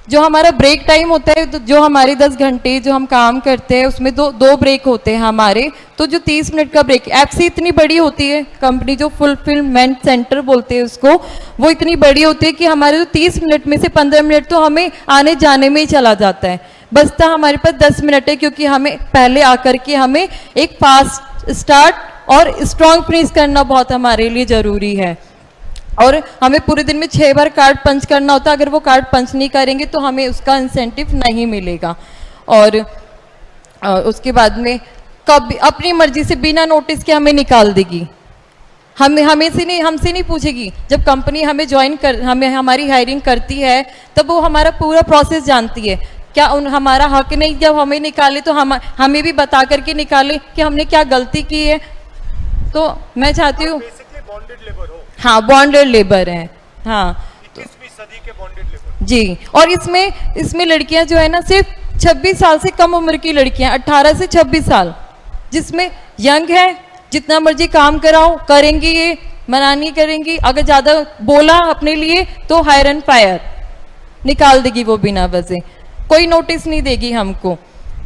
जो हमारा ब्रेक टाइम होता है, तो जो हमारे 10 घंटे जो हम काम करते हैं उसमें दो ब्रेक होते हैं हमारे। तो जो 30 मिनट का ब्रेक, एफसी इतनी बड़ी होती है कंपनी, जो फुलफिलमेंट सेंटर बोलते हैं उसको, वो इतनी बड़ी होती है कि हमारे जो 30 मिनट में से 15 मिनट तो हमें आने जाने में ही चला जाता है। बचता हमारे पास 10 मिनट है, क्योंकि हमें पहले आकर के हमें एक फास्ट स्टार्ट और स्ट्रॉन्ग फिनिश करना बहुत हमारे लिए ज़रूरी है। और हमें पूरे दिन में 6 बार कार्ड पंच करना होता है। अगर वो कार्ड पंच नहीं करेंगे तो हमें उसका इंसेंटिव नहीं मिलेगा। और उसके बाद में कभी अपनी मर्जी से बिना नोटिस के हमें निकाल देगी, हमसे नहीं पूछेगी। जब कंपनी हमें हमारी हायरिंग करती है तब वो हमारा पूरा प्रोसेस जानती है। क्या हमारा हक नहीं, जब हमें निकाले तो हमें भी बता करके निकाले कि हमने क्या गलती की है। तो मैं चाहती हूँ, बॉन्डेड लेबर हो। हाँ, बॉन्डेड लेबर है। हाँ, 21वीं सदी के बॉन्डेड लेबर जी। और इसमें लड़कियां जो है ना, सिर्फ 26 साल से कम उम्र की लड़कियां, 18 से 26 साल, जिसमें यंग है, जितना मर्जी काम कराओ करेंगी, ये मना नहीं करेंगी। अगर ज़्यादा बोला अपने लिए तो हायर एंड फायर निकाल देगी वो बिना वजह, कोई नोटिस नहीं देगी हमको,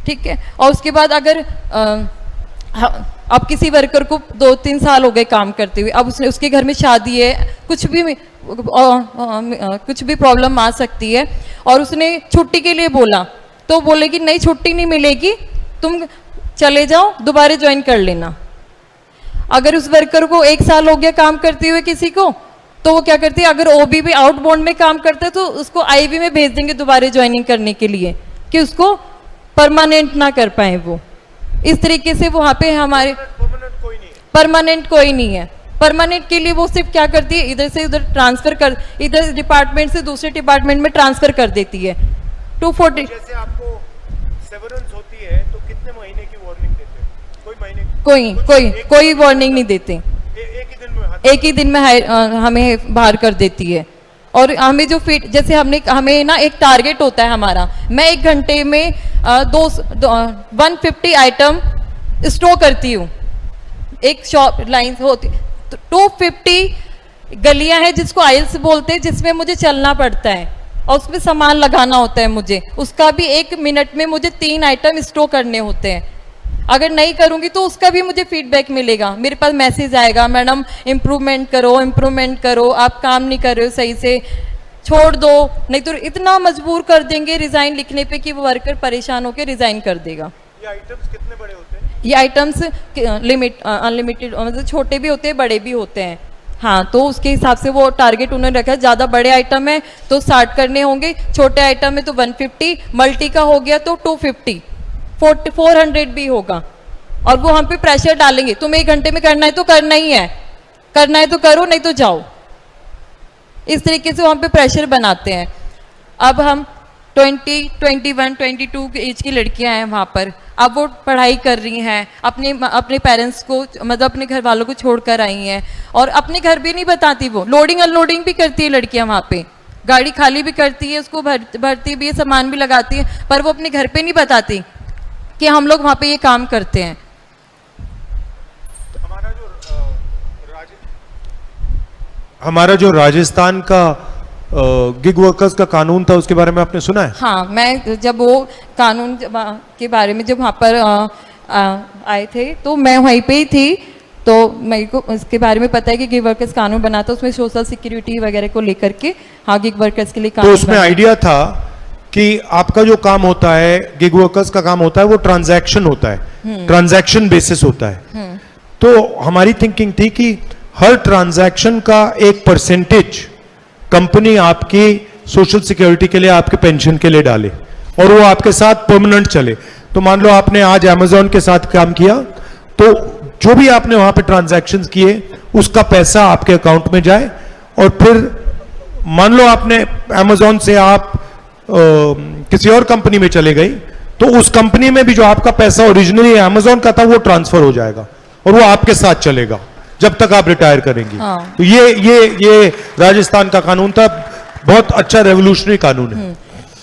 ठीक है। और उसके बाद अगर अब किसी वर्कर को 2-3 साल हो गए काम करते हुए, अब उसके घर में शादी है, कुछ भी प्रॉब्लम आ सकती है, और उसने छुट्टी के लिए बोला तो बोलेगी नहीं, छुट्टी नहीं मिलेगी, तुम चले जाओ, दोबारा ज्वाइन कर लेना। अगर उस वर्कर को 1 साल हो गया काम करते हुए किसी को, तो वो क्या करती है, अगर ओबी भी आउटबाउंड में काम करता है तो उसको आईवी में भेज देंगे दोबारा ज्वाइनिंग करने के लिए, कि उसको परमानेंट ना कर पाए वो। इस तरीके से वहाँ पे हमारे परमानेंट कोई नहीं है। परमानेंट के लिए वो सिर्फ क्या करती है, इधर से उधर ट्रांसफर कर, इधर डिपार्टमेंट से दूसरे डिपार्टमेंट में ट्रांसफर कर देती है। 240 जैसे आपको सेवरेंस होती है तो कितने महीने की वार्निंग देते हैं? कोई महीने कोई वार्निंग नहीं देते, एक ही दिन में हमें बाहर कर देती है। और हमें जो जैसे हमें ना एक टारगेट होता है हमारा, मैं 1 घंटे में 150 आइटम स्टोर करती हूँ। एक शॉप लाइन होती, तो 250 गलियां हैं जिसको आइल्स बोलते हैं, जिसमें मुझे चलना पड़ता है और उसमें सामान लगाना होता है मुझे। उसका भी 1 मिनट में मुझे 3 आइटम स्टोर करने होते हैं। अगर नहीं करूँगी तो उसका भी मुझे फीडबैक मिलेगा, मेरे पास मैसेज आएगा, मैडम इम्प्रूवमेंट करो, आप काम नहीं कर रहे हो सही से, छोड़ दो। नहीं तो इतना मजबूर कर देंगे रिज़ाइन लिखने पे कि वो वर्कर परेशान होकर रिज़ाइन कर देगा। ये आइटम्स कितने बड़े होते हैं? ये आइटम्स अनलिमिटेड, मतलब छोटे भी होते हैं, बड़े भी होते हैं। हाँ, तो उसके हिसाब से वो टारगेट उन्होंने रखा है। ज़्यादा बड़े आइटम है तो 60 करने होंगे, छोटे आइटम में तो 150, मल्टी का हो गया तो 250, 400 भी होगा। और वो हम पे प्रेशर डालेंगे, तुम 1 घंटे में करना है तो करना ही है, करना है तो करो, नहीं तो जाओ। इस तरीके से वो हम पे प्रेशर बनाते हैं। अब हम 20, 21, 22 की एज की लड़कियां हैं वहाँ पर, अब वो पढ़ाई कर रही हैं, अपने पेरेंट्स को, मतलब अपने घर वालों को छोड़कर आई हैं, और अपने घर भी नहीं बताती, वो लोडिंग अनलोडिंग भी करती है लड़कियां वहाँ पे, गाड़ी खाली भी करती है, उसको भरती भी है, सामान भी लगाती है, पर वो अपने घर पे नहीं बताती कि हम लोग वहाँ पे ये काम करते हैं। हमारा जो राजस्थान का गिग वर्कर्स का कानून था, उसके बारे में आपने सुना है? हाँ, मैं जब वो कानून के बारे में जब वहाँ पर आए थे तो मैं वहीं पे ही थी, तो मेरे को इसके बारे में पता है कि गिग वर्कर्स कानून बना था, उसमें सोशल सिक्योरिटी वगैरह को लेकर के, हाँ, गिग वर्कर्स के लिए तो कानून उसमें आइडिया था कि आपका जो काम होता है, गिग वर्कर्स का काम होता है, वो ट्रांजैक्शन होता है, ट्रांजैक्शन बेसिस होता है। तो हमारी थिंकिंग थी कि हर ट्रांजैक्शन का एक परसेंटेज कंपनी आपकी सोशल सिक्योरिटी के लिए, आपके पेंशन के लिए डाले, और वो आपके साथ परमानेंट चले। तो मान लो आपने आज अमेजोन के साथ काम किया, तो जो भी आपने वहां पे ट्रांजैक्शंस किए, उसका पैसा आपके अकाउंट में जाए, और फिर मान लो आपने अमेजोन से आप किसी और कंपनी में चले गई, तो उस कंपनी में भी जो आपका पैसा ओरिजिनली अमेजोन का था, वो ट्रांसफर हो जाएगा और वो आपके साथ चलेगा जब तक आप रिटायर करेंगी। हाँ। तो ये राजस्थान का कानून था, बहुत अच्छा रेवोल्यूशनरी कानून है।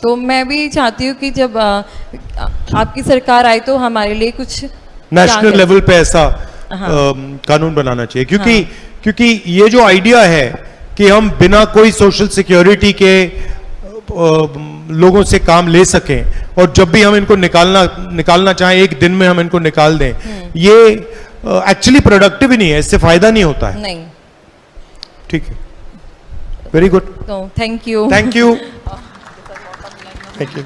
तो मैं भी चाहती हूँ कि जब आपकी सरकार आए तो हमारे लिए कुछ नेशनल लेवल पे ऐसा कानून बनाना चाहिए, क्योंकि ये जो आइडिया है कि हम बिना कोई सोशल सिक्योरिटी के लोगों से काम ले सकें, और जब भी हम इनको निकालना चाहें, एक दिन में हम इनको निकाल दें, ये एक्चुअली प्रोडक्टिव ही नहीं है, इससे फायदा नहीं होता है। नहीं। ठीक है, वेरी गुड, तो thank you. Thank you, thank you.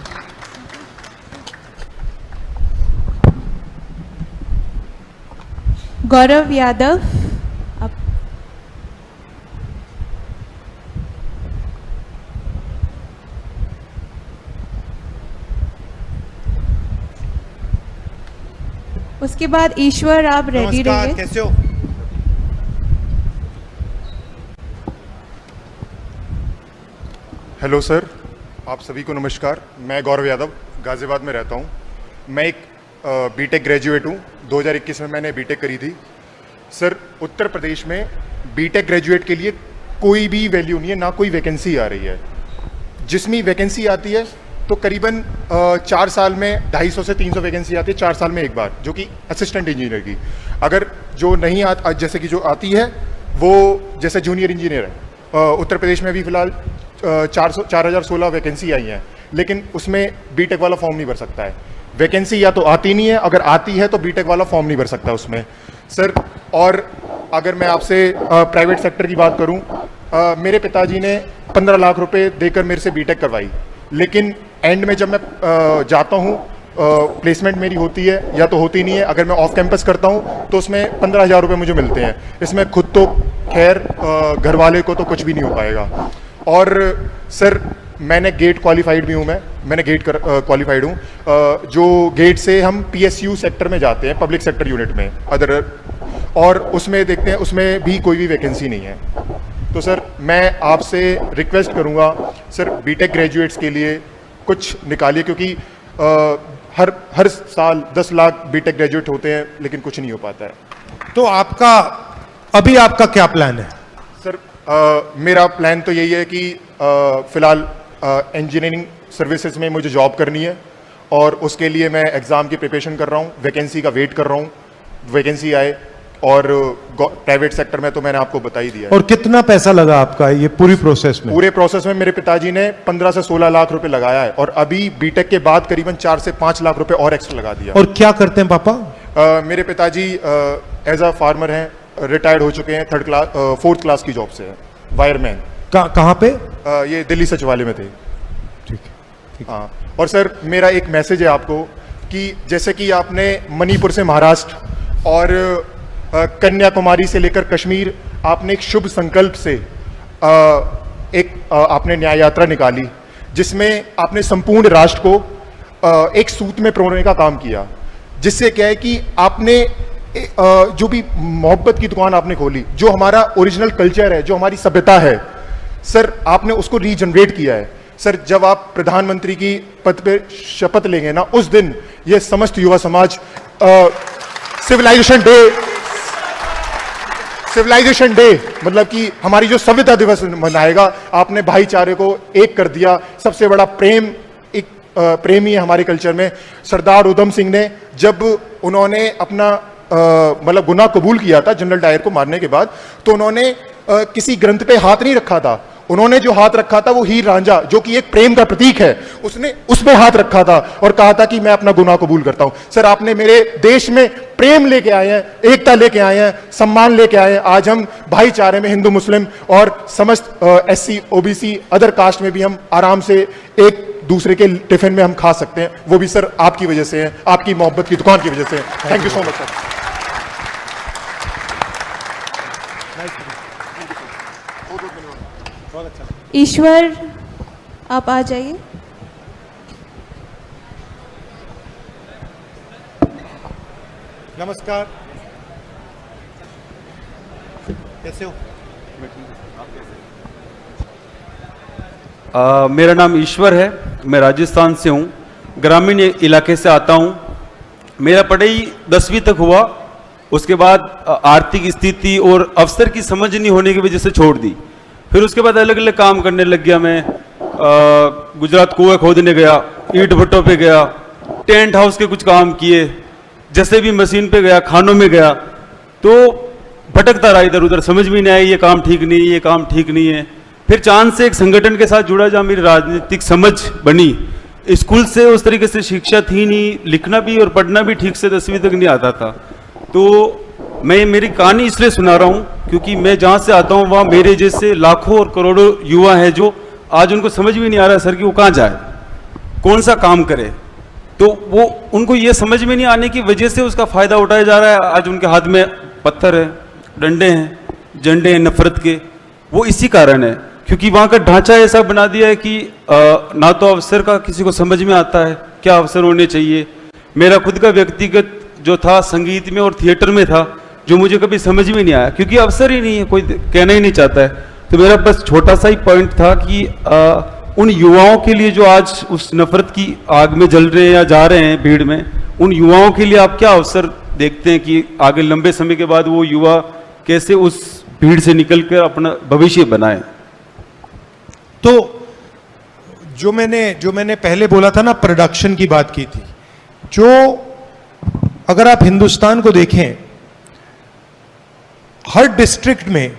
Gaurav Yadav, आप उसके बाद ईश्वर, आप रेडी रहिए। कैसे हो? हेलो सर, आप सभी को नमस्कार। मैं गौरव यादव, गाजियाबाद में रहता हूँ। मैं एक बीटेक ग्रेजुएट हूँ। 2021 में मैंने बीटेक करी थी। सर, उत्तर प्रदेश में बीटेक ग्रेजुएट के लिए कोई भी वैल्यू नहीं है, ना कोई वैकेंसी आ रही है। जिसमें वैकेंसी आती है तो करीबन 4 साल में 250 से 300 वैकेंसी आती है, 4 साल में एक बार, जो कि असिस्टेंट इंजीनियर की। अगर जो नहीं जैसे कि जो आती है वो जैसे जूनियर इंजीनियर है, उत्तर प्रदेश में भी फिलहाल 4016 वैकेंसी आई हैं, लेकिन उसमें बीटेक वाला फॉर्म नहीं भर सकता है। वैकेंसी या तो आती नहीं है, अगर आती है तो बीटेक वाला फॉर्म नहीं भर सकता उसमें सर। और अगर मैं आपसे प्राइवेट सेक्टर की बात करूं, मेरे पिताजी ने 15 लाख रुपए देकर मेरे से बीटेक करवाई, लेकिन एंड में जब मैं जाता हूं, प्लेसमेंट मेरी होती है या तो होती नहीं है। अगर मैं ऑफ कैंपस करता हूं तो उसमें 15,000 रुपये मुझे मिलते हैं। इसमें खुद तो खैर घर वाले को तो कुछ भी नहीं हो पाएगा। और सर, मैंने गेट क्वालिफाइड भी हूँ, मैंने गेट क्वालिफाइड हूँ, जो गेट से हम PSU सेक्टर में जाते हैं, पब्लिक सेक्टर यूनिट में अदर, और उसमें देखते हैं उसमें भी कोई भी वैकेंसी नहीं है। तो सर, मैं आपसे रिक्वेस्ट करूँगा सर, बीटेक ग्रेजुएट्स के लिए कुछ निकालिए, क्योंकि हर साल 10 लाख बीटेक ग्रेजुएट होते हैं, लेकिन कुछ नहीं हो पाता है। तो अभी आपका क्या प्लान है? सर, मेरा प्लान तो यही है कि फ़िलहाल इंजीनियरिंग सर्विसेज में मुझे जॉब करनी है, और उसके लिए मैं एग्ज़ाम की प्रिपरेशन कर रहा हूँ, वैकेंसी का वेट कर रहा हूँ, वैकेंसी आए। और प्राइवेट सेक्टर में तो मैंने आपको बता ही दिया है। और कितना पैसा लगा आपका ये पूरी प्रोसेस में? पूरे प्रोसेस में मेरे पिताजी ने 15 से 16 लाख रुपए लगाया है, और अभी बीटेक के बाद करीबन 4 से 5 लाख रुपए और एक्स्ट्रा लगा दिया। और क्या करते हैं पापा? मेरे पिताजी एज अ फार्मर हैं, रिटायर्ड हो चुके हैं, 4th क्लास की जॉब से है, वायरमैन। कहाँ पे? ये दिल्ली सचिवालय में थे। ठीक है। हाँ, और सर, मेरा एक मैसेज है आपको कि जैसे कि आपने मणिपुर से महाराष्ट्र और कन्याकुमारी से लेकर कश्मीर आपने एक शुभ संकल्प से आपने न्याय यात्रा निकाली, जिसमें आपने संपूर्ण राष्ट्र को एक सूत में पिरोने का काम किया, जिससे क्या है कि आपने जो भी मोहब्बत की दुकान आपने खोली, जो हमारा ओरिजिनल कल्चर है, जो हमारी सभ्यता है सर, आपने उसको रीजनरेट किया है। सर, जब आप प्रधानमंत्री की पद पे शपथ लेंगे ना, उस दिन ये समस्त युवा समाज सिविलाइजेशन डे मतलब कि हमारी जो सभ्यता दिवस मनाएगा। आपने भाईचारे को एक कर दिया। सबसे बड़ा प्रेम प्रेमी है हमारे कल्चर में। सरदार उधम सिंह ने जब उन्होंने अपना मतलब गुनाह कबूल किया था जनरल डायर को मारने के बाद, तो उन्होंने किसी ग्रंथ पे हाथ नहीं रखा था। उन्होंने जो हाथ रखा था वो हीर रांझा, जो कि एक प्रेम का प्रतीक है, उसने उसमें हाथ रखा था और कहा था कि मैं अपना गुनाह कबूल करता हूं। सर, आपने मेरे देश में प्रेम लेके आए हैं, एकता लेके आए हैं, सम्मान लेके आए हैं। आज हम भाईचारे में हिंदू मुस्लिम और समस्त SC OBC अदर कास्ट में भी हम आराम से एक दूसरे के टिफिन में हम खा सकते हैं। वो भी सर आपकी वजह से है, आपकी मोहब्बत की दुकान की वजह से। Thank you so much sir. Ishwar, आप आ जाइए। नमस्कार, कैसे हो? मेरा नाम ईश्वर है, मैं राजस्थान से हूँ, ग्रामीण इलाके से आता हूँ। मेरा पढ़ाई 10वीं तक हुआ, उसके बाद आर्थिक स्थिति और अवसर की समझ नहीं होने की वजह से छोड़ दी। फिर उसके बाद अलग अलग काम करने लग गया। मैं गुजरात कुएं खोदने गया, ईंट भट्टों पे गया, टेंट हाउस के कुछ काम किए, जैसे भी मशीन पे गया, खानों में गया, तो भटकता रहा इधर उधर, समझ में नहीं आया ये काम ठीक नहीं, ये काम ठीक नहीं है। फिर चांद से एक संगठन के साथ जुड़ा जहाँ मेरी राजनीतिक समझ बनी। स्कूल से उस तरीके से शिक्षा थी नहीं, लिखना भी और पढ़ना भी ठीक से 10वीं तक नहीं आता था। तो मैं मेरी कहानी इसलिए सुना रहा हूँ क्योंकि मैं जहाँ से आता हूँ वहाँ मेरे जैसे लाखों और करोड़ों युवा हैं जो आज उनको समझ भी नहीं आ रहा सर कि वो कहाँ जाए, कौन सा काम करे। तो वो उनको ये समझ में नहीं आने की वजह से उसका फ़ायदा उठाया जा रहा है। आज उनके हाथ में पत्थर है, डंडे हैं, झंडे हैं नफरत के। वो इसी कारण है क्योंकि वहाँ का ढांचा ऐसा बना दिया है कि ना तो अवसर का किसी को समझ में आता है क्या अवसर होने चाहिए। मेरा खुद का व्यक्तिगत जो था संगीत में और थिएटर में था, जो मुझे कभी समझ में नहीं आया क्योंकि अवसर ही नहीं है, कोई कहना ही नहीं चाहता है। तो मेरा बस छोटा सा ही पॉइंट था कि उन युवाओं के लिए जो आज उस नफरत की आग में जल रहे हैं या जा रहे हैं भीड़ में, उन युवाओं के लिए आप क्या अवसर देखते हैं कि आगे लंबे समय के बाद वो युवा कैसे उस भीड़ से निकलकर अपना भविष्य बनाए? तो जो मैंने पहले बोला था ना, प्रोडक्शन की बात की थी। जो अगर आप हिंदुस्तान को देखें, हर डिस्ट्रिक्ट में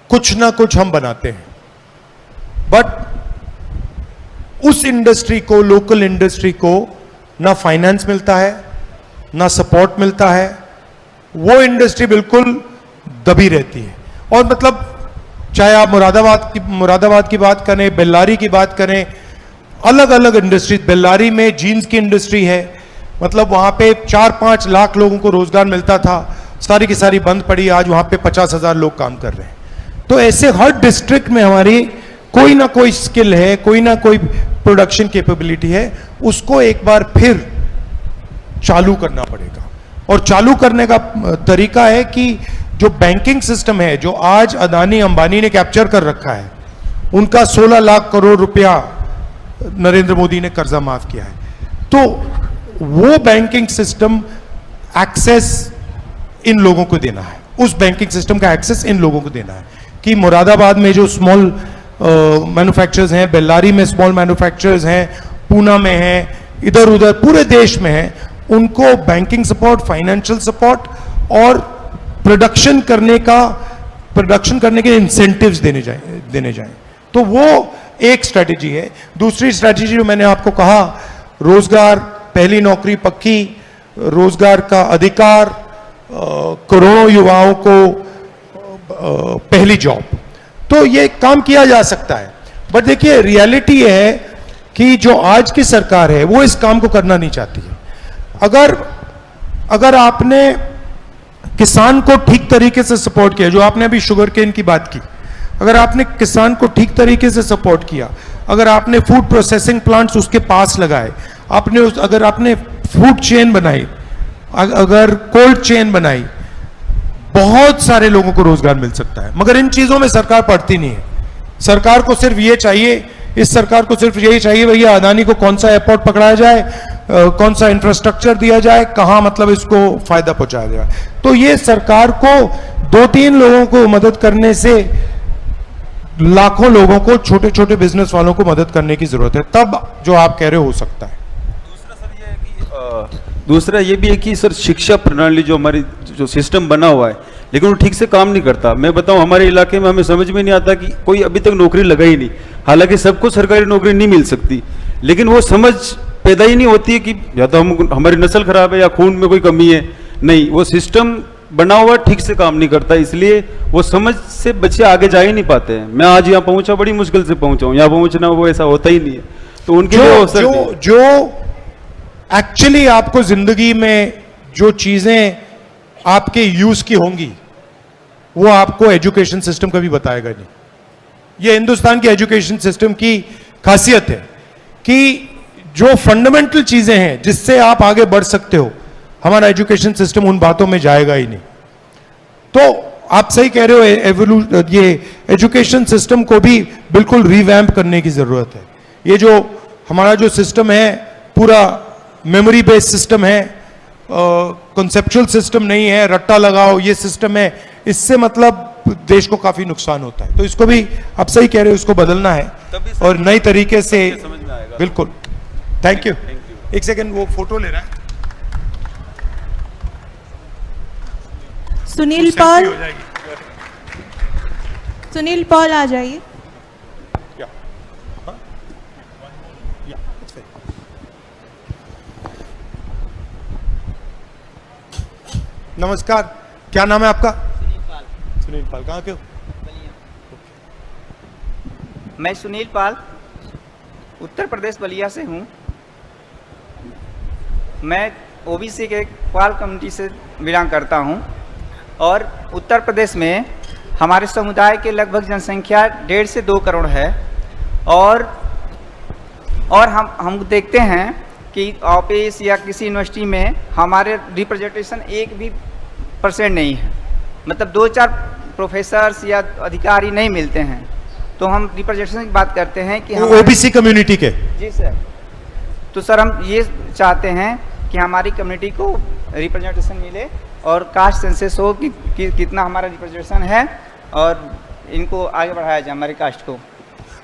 कुछ ना कुछ हम बनाते हैं, बट उस इंडस्ट्री को, लोकल इंडस्ट्री को ना फाइनेंस मिलता है, ना सपोर्ट मिलता है। वो इंडस्ट्री बिल्कुल दबी रहती है। और मतलब चाहे आप मुरादाबाद की बात करें, बेल्लारी की बात करें, अलग अलग इंडस्ट्री। बेल्लारी में जीन्स की इंडस्ट्री है, मतलब वहां पे 4-5 लाख लोगों को रोजगार मिलता था, सारी की सारी बंद पड़ी। आज वहां पे 50,000 लोग काम कर रहे हैं। तो ऐसे हर डिस्ट्रिक्ट में हमारी कोई ना कोई स्किल है, कोई ना कोई प्रोडक्शन कैपेबिलिटी है, उसको एक बार फिर चालू करना पड़ेगा। और चालू करने का तरीका है कि जो बैंकिंग सिस्टम है, जो आज अदानी अंबानी ने कैप्चर कर रखा है, उनका 16 लाख करोड़ रुपया नरेंद्र मोदी ने कर्जा माफ किया है। तो वो बैंकिंग सिस्टम एक्सेस इन लोगों को देना है, उस बैंकिंग सिस्टम का एक्सेस इन लोगों को देना है कि मुरादाबाद में जो स्मॉल मैन्युफैक्चरर्स हैं, बेल्लारी में स्मॉल मैन्युफैक्चरर्स हैं, पूना में हैं, इधर उधर पूरे देश में हैं, उनको बैंकिंग सपोर्ट, फाइनेंशियल सपोर्ट और प्रोडक्शन करने के इंसेंटिव्स देने जाएं। तो वो एक स्ट्रैटेजी है। दूसरी स्ट्रैटेजी जो मैंने आपको कहा, रोजगार, पहली नौकरी पक्की, रोजगार का अधिकार, करोड़ों युवाओं को पहली जॉब, तो ये काम किया जा सकता है। बट देखिए, रियलिटी है कि जो आज की सरकार है वो इस काम को करना नहीं चाहती है। अगर आपने किसान को ठीक तरीके से सपोर्ट किया, जो आपने अभी शुगर केन की बात की, अगर आपने किसान को ठीक तरीके से सपोर्ट किया, अगर आपने फूड प्रोसेसिंग प्लांट्स उसके पास लगाए, अगर आपने फूड चेन बनाई, अगर कोल्ड चेन बनाई, बहुत सारे लोगों को रोजगार मिल सकता है। मगर इन चीजों में सरकार पड़ती नहीं है। सरकार को सिर्फ ये चाहिए, इस सरकार को सिर्फ यही चाहिए भैया अदानी को कौन सा एयरपोर्ट पकड़ाया जाए, कौन सा इंफ्रास्ट्रक्चर दिया जाए, कहां मतलब इसको फायदा पहुंचाया जाए। तो ये सरकार को 2-3 लोगों को मदद करने से लाखों लोगों को, छोटे छोटे बिजनेस वालों को मदद करने की जरूरत है, तब जो आप कह रहे हो सकता है। दूसरा ये भी है कि सर शिक्षा प्रणाली जो हमारी जो सिस्टम बना हुआ है, लेकिन वो ठीक से काम नहीं करता। मैं बताऊं, हमारे इलाके में हमें समझ में नहीं आता कि कोई अभी तक नौकरी लगा ही नहीं। हालांकि सबको सरकारी नौकरी नहीं मिल सकती, लेकिन वो समझ पैदा ही नहीं होती है कि या तो हमारी नस्ल खराब है या खून में कोई कमी है। नहीं, वो सिस्टम बना हुआ ठीक से काम नहीं करता, इसलिए वो समझ से बच्चे आगे जा ही नहीं पाते हैं। मैं आज यहाँ पहुंचा, बड़ी मुश्किल से पहुंचा हूँ, यहाँ पहुंचना वो ऐसा होता ही नहीं है। तो उनके लिए जो एक्चुअली आपको जिंदगी में जो चीजें आपके यूज की होंगी वो आपको एजुकेशन सिस्टम कभी बताएगा नहीं। ये हिंदुस्तान की एजुकेशन सिस्टम की खासियत है कि जो फंडामेंटल चीजें हैं जिससे आप आगे बढ़ सकते हो, हमारा एजुकेशन सिस्टम उन बातों में जाएगा ही नहीं। तो आप सही कह रहे हो, ये एजुकेशन सिस्टम को भी बिल्कुल रिवैम्प करने की जरूरत है। ये जो हमारा जो सिस्टम है पूरा मेमोरी बेस्ड सिस्टम है, कॉन्सेप्चुअल सिस्टम नहीं है, रट्टा लगाओ ये सिस्टम है, इससे मतलब देश को काफी नुकसान होता है। तो इसको भी आप सही कह रहे हो, इसको बदलना है और नई तरीके से। बिल्कुल, थैंक यू। एक सेकंड, वो फोटो ले रहा है सुनील पॉल, सुनील पॉल आ जाइए। नमस्कार, क्या नाम है आपका? सुनील पाल। कहाँ के हो? मैं सुनील पाल उत्तर प्रदेश बलिया से हूँ। मैं ओबीसी के पाल कम्युनिटी से बिलोंग करता हूँ और उत्तर प्रदेश में हमारे समुदाय के लगभग जनसंख्या 1.5 से 2 करोड़ है। और हम देखते हैं कि ऑफिस या किसी यूनिवर्सिटी में हमारे रिप्रेजेंटेशन 1% नहीं है, मतलब 2-4 प्रोफेसर्स या अधिकारी नहीं मिलते हैं। तो हम रिप्रेजेंटेशन की बात करते हैं कि ओबीसी कम्युनिटी के। जी सर। तो सर हम ये चाहते हैं कि हमारी कम्युनिटी को रिप्रेजेंटेशन मिले और कास्ट सेंसस हो कि कितना हमारा रिप्रेजेंटेशन है और इनको आगे बढ़ाया जाए हमारी कास्ट को।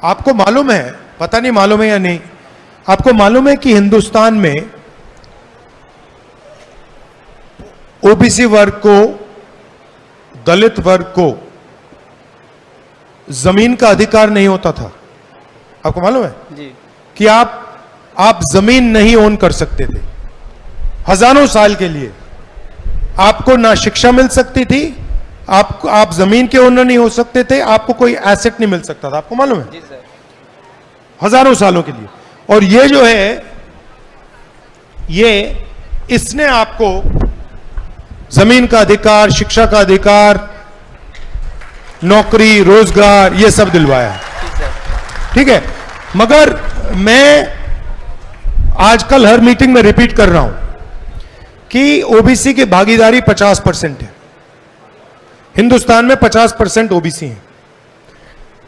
आपको मालूम है, पता नहीं मालूम है या नहीं, आपको मालूम है कि हिंदुस्तान में ओबीसी वर्ग को, दलित वर्ग को जमीन का अधिकार नहीं होता था। आपको मालूम है जी कि आप जमीन नहीं ओन कर सकते थे। हजारों साल के लिए आपको ना शिक्षा मिल सकती थी, आप जमीन के ओनर नहीं हो सकते थे, आपको कोई एसेट नहीं मिल सकता था। आपको मालूम है? जी सर। हजारों सालों के लिए। और ये जो है, ये इसने आपको जमीन का अधिकार, शिक्षा का अधिकार, नौकरी, रोजगार, ये सब दिलवाया है। ठीक है, मगर मैं आजकल हर मीटिंग में रिपीट कर रहा हूं कि ओबीसी की भागीदारी 50% है। हिंदुस्तान में 50% ओबीसी हैं,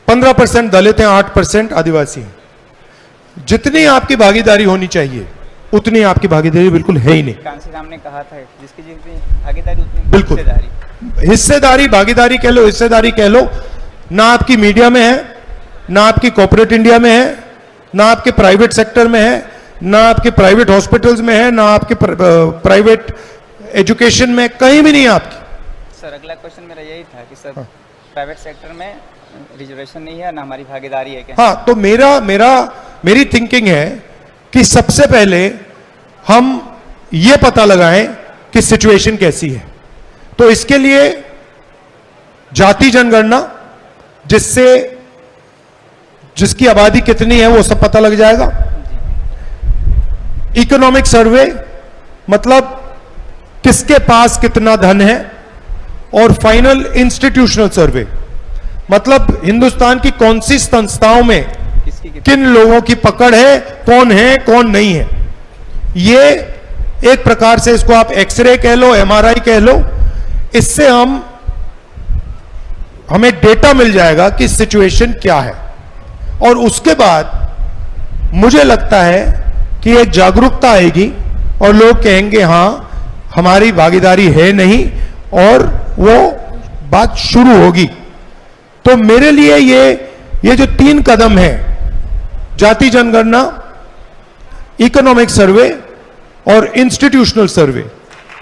15% दलित हैं, 8% आदिवासी हैं। जितनी आपकी भागीदारी होनी चाहिए उतनी आपकी भागीदारी बिल्कुल है ही नहीं। कांसी राम ने कहा था जिसकी जितनी भागीदारी उतनी बिल्कुल हिस्सेदारी, भागीदारी कह लो, हिस्सेदारी कह लो, ना आपकी मीडिया में है, ना आपकी कॉर्पोरेट इंडिया में है, ना आपके प्राइवेट सेक्टर में है, ना आपके प्राइवेट हॉस्पिटल्स में है, ना आपके प्राइवेट एजुकेशन में, कहीं भी नहीं है आपकी। सर अगला क्वेश्चन मेरा यही था कि सर प्राइवेट सेक्टर में रिजर्वेशन नहीं है, ना हमारी भागीदारी है क्या? हाँ, तो मेरी थिंकिंग है कि सबसे पहले हम ये पता लगाएं कि सिचुएशन कैसी है। तो इसके लिए जाति जनगणना, जिसकी आबादी कितनी है वो सब पता लग जाएगा। इकोनॉमिक सर्वे, मतलब किसके पास कितना धन है, और फाइनल इंस्टीट्यूशनल सर्वे, मतलब हिंदुस्तान की कौन सी संस्थाओं में किन लोगों की पकड़ है कौन नहीं है। ये एक प्रकार से इसको आप एक्सरे कह लो, एमआरआई कह लो, इससे हमें डेटा मिल जाएगा कि सिचुएशन क्या है। और उसके बाद मुझे लगता है कि एक जागरूकता आएगी और लोग कहेंगे हां हमारी भागीदारी है नहीं, और वो बात शुरू होगी। तो मेरे लिए ये जो 3 कदम है, जाति जनगणना, इकोनॉमिक सर्वे और इंस्टीट्यूशनल सर्वे,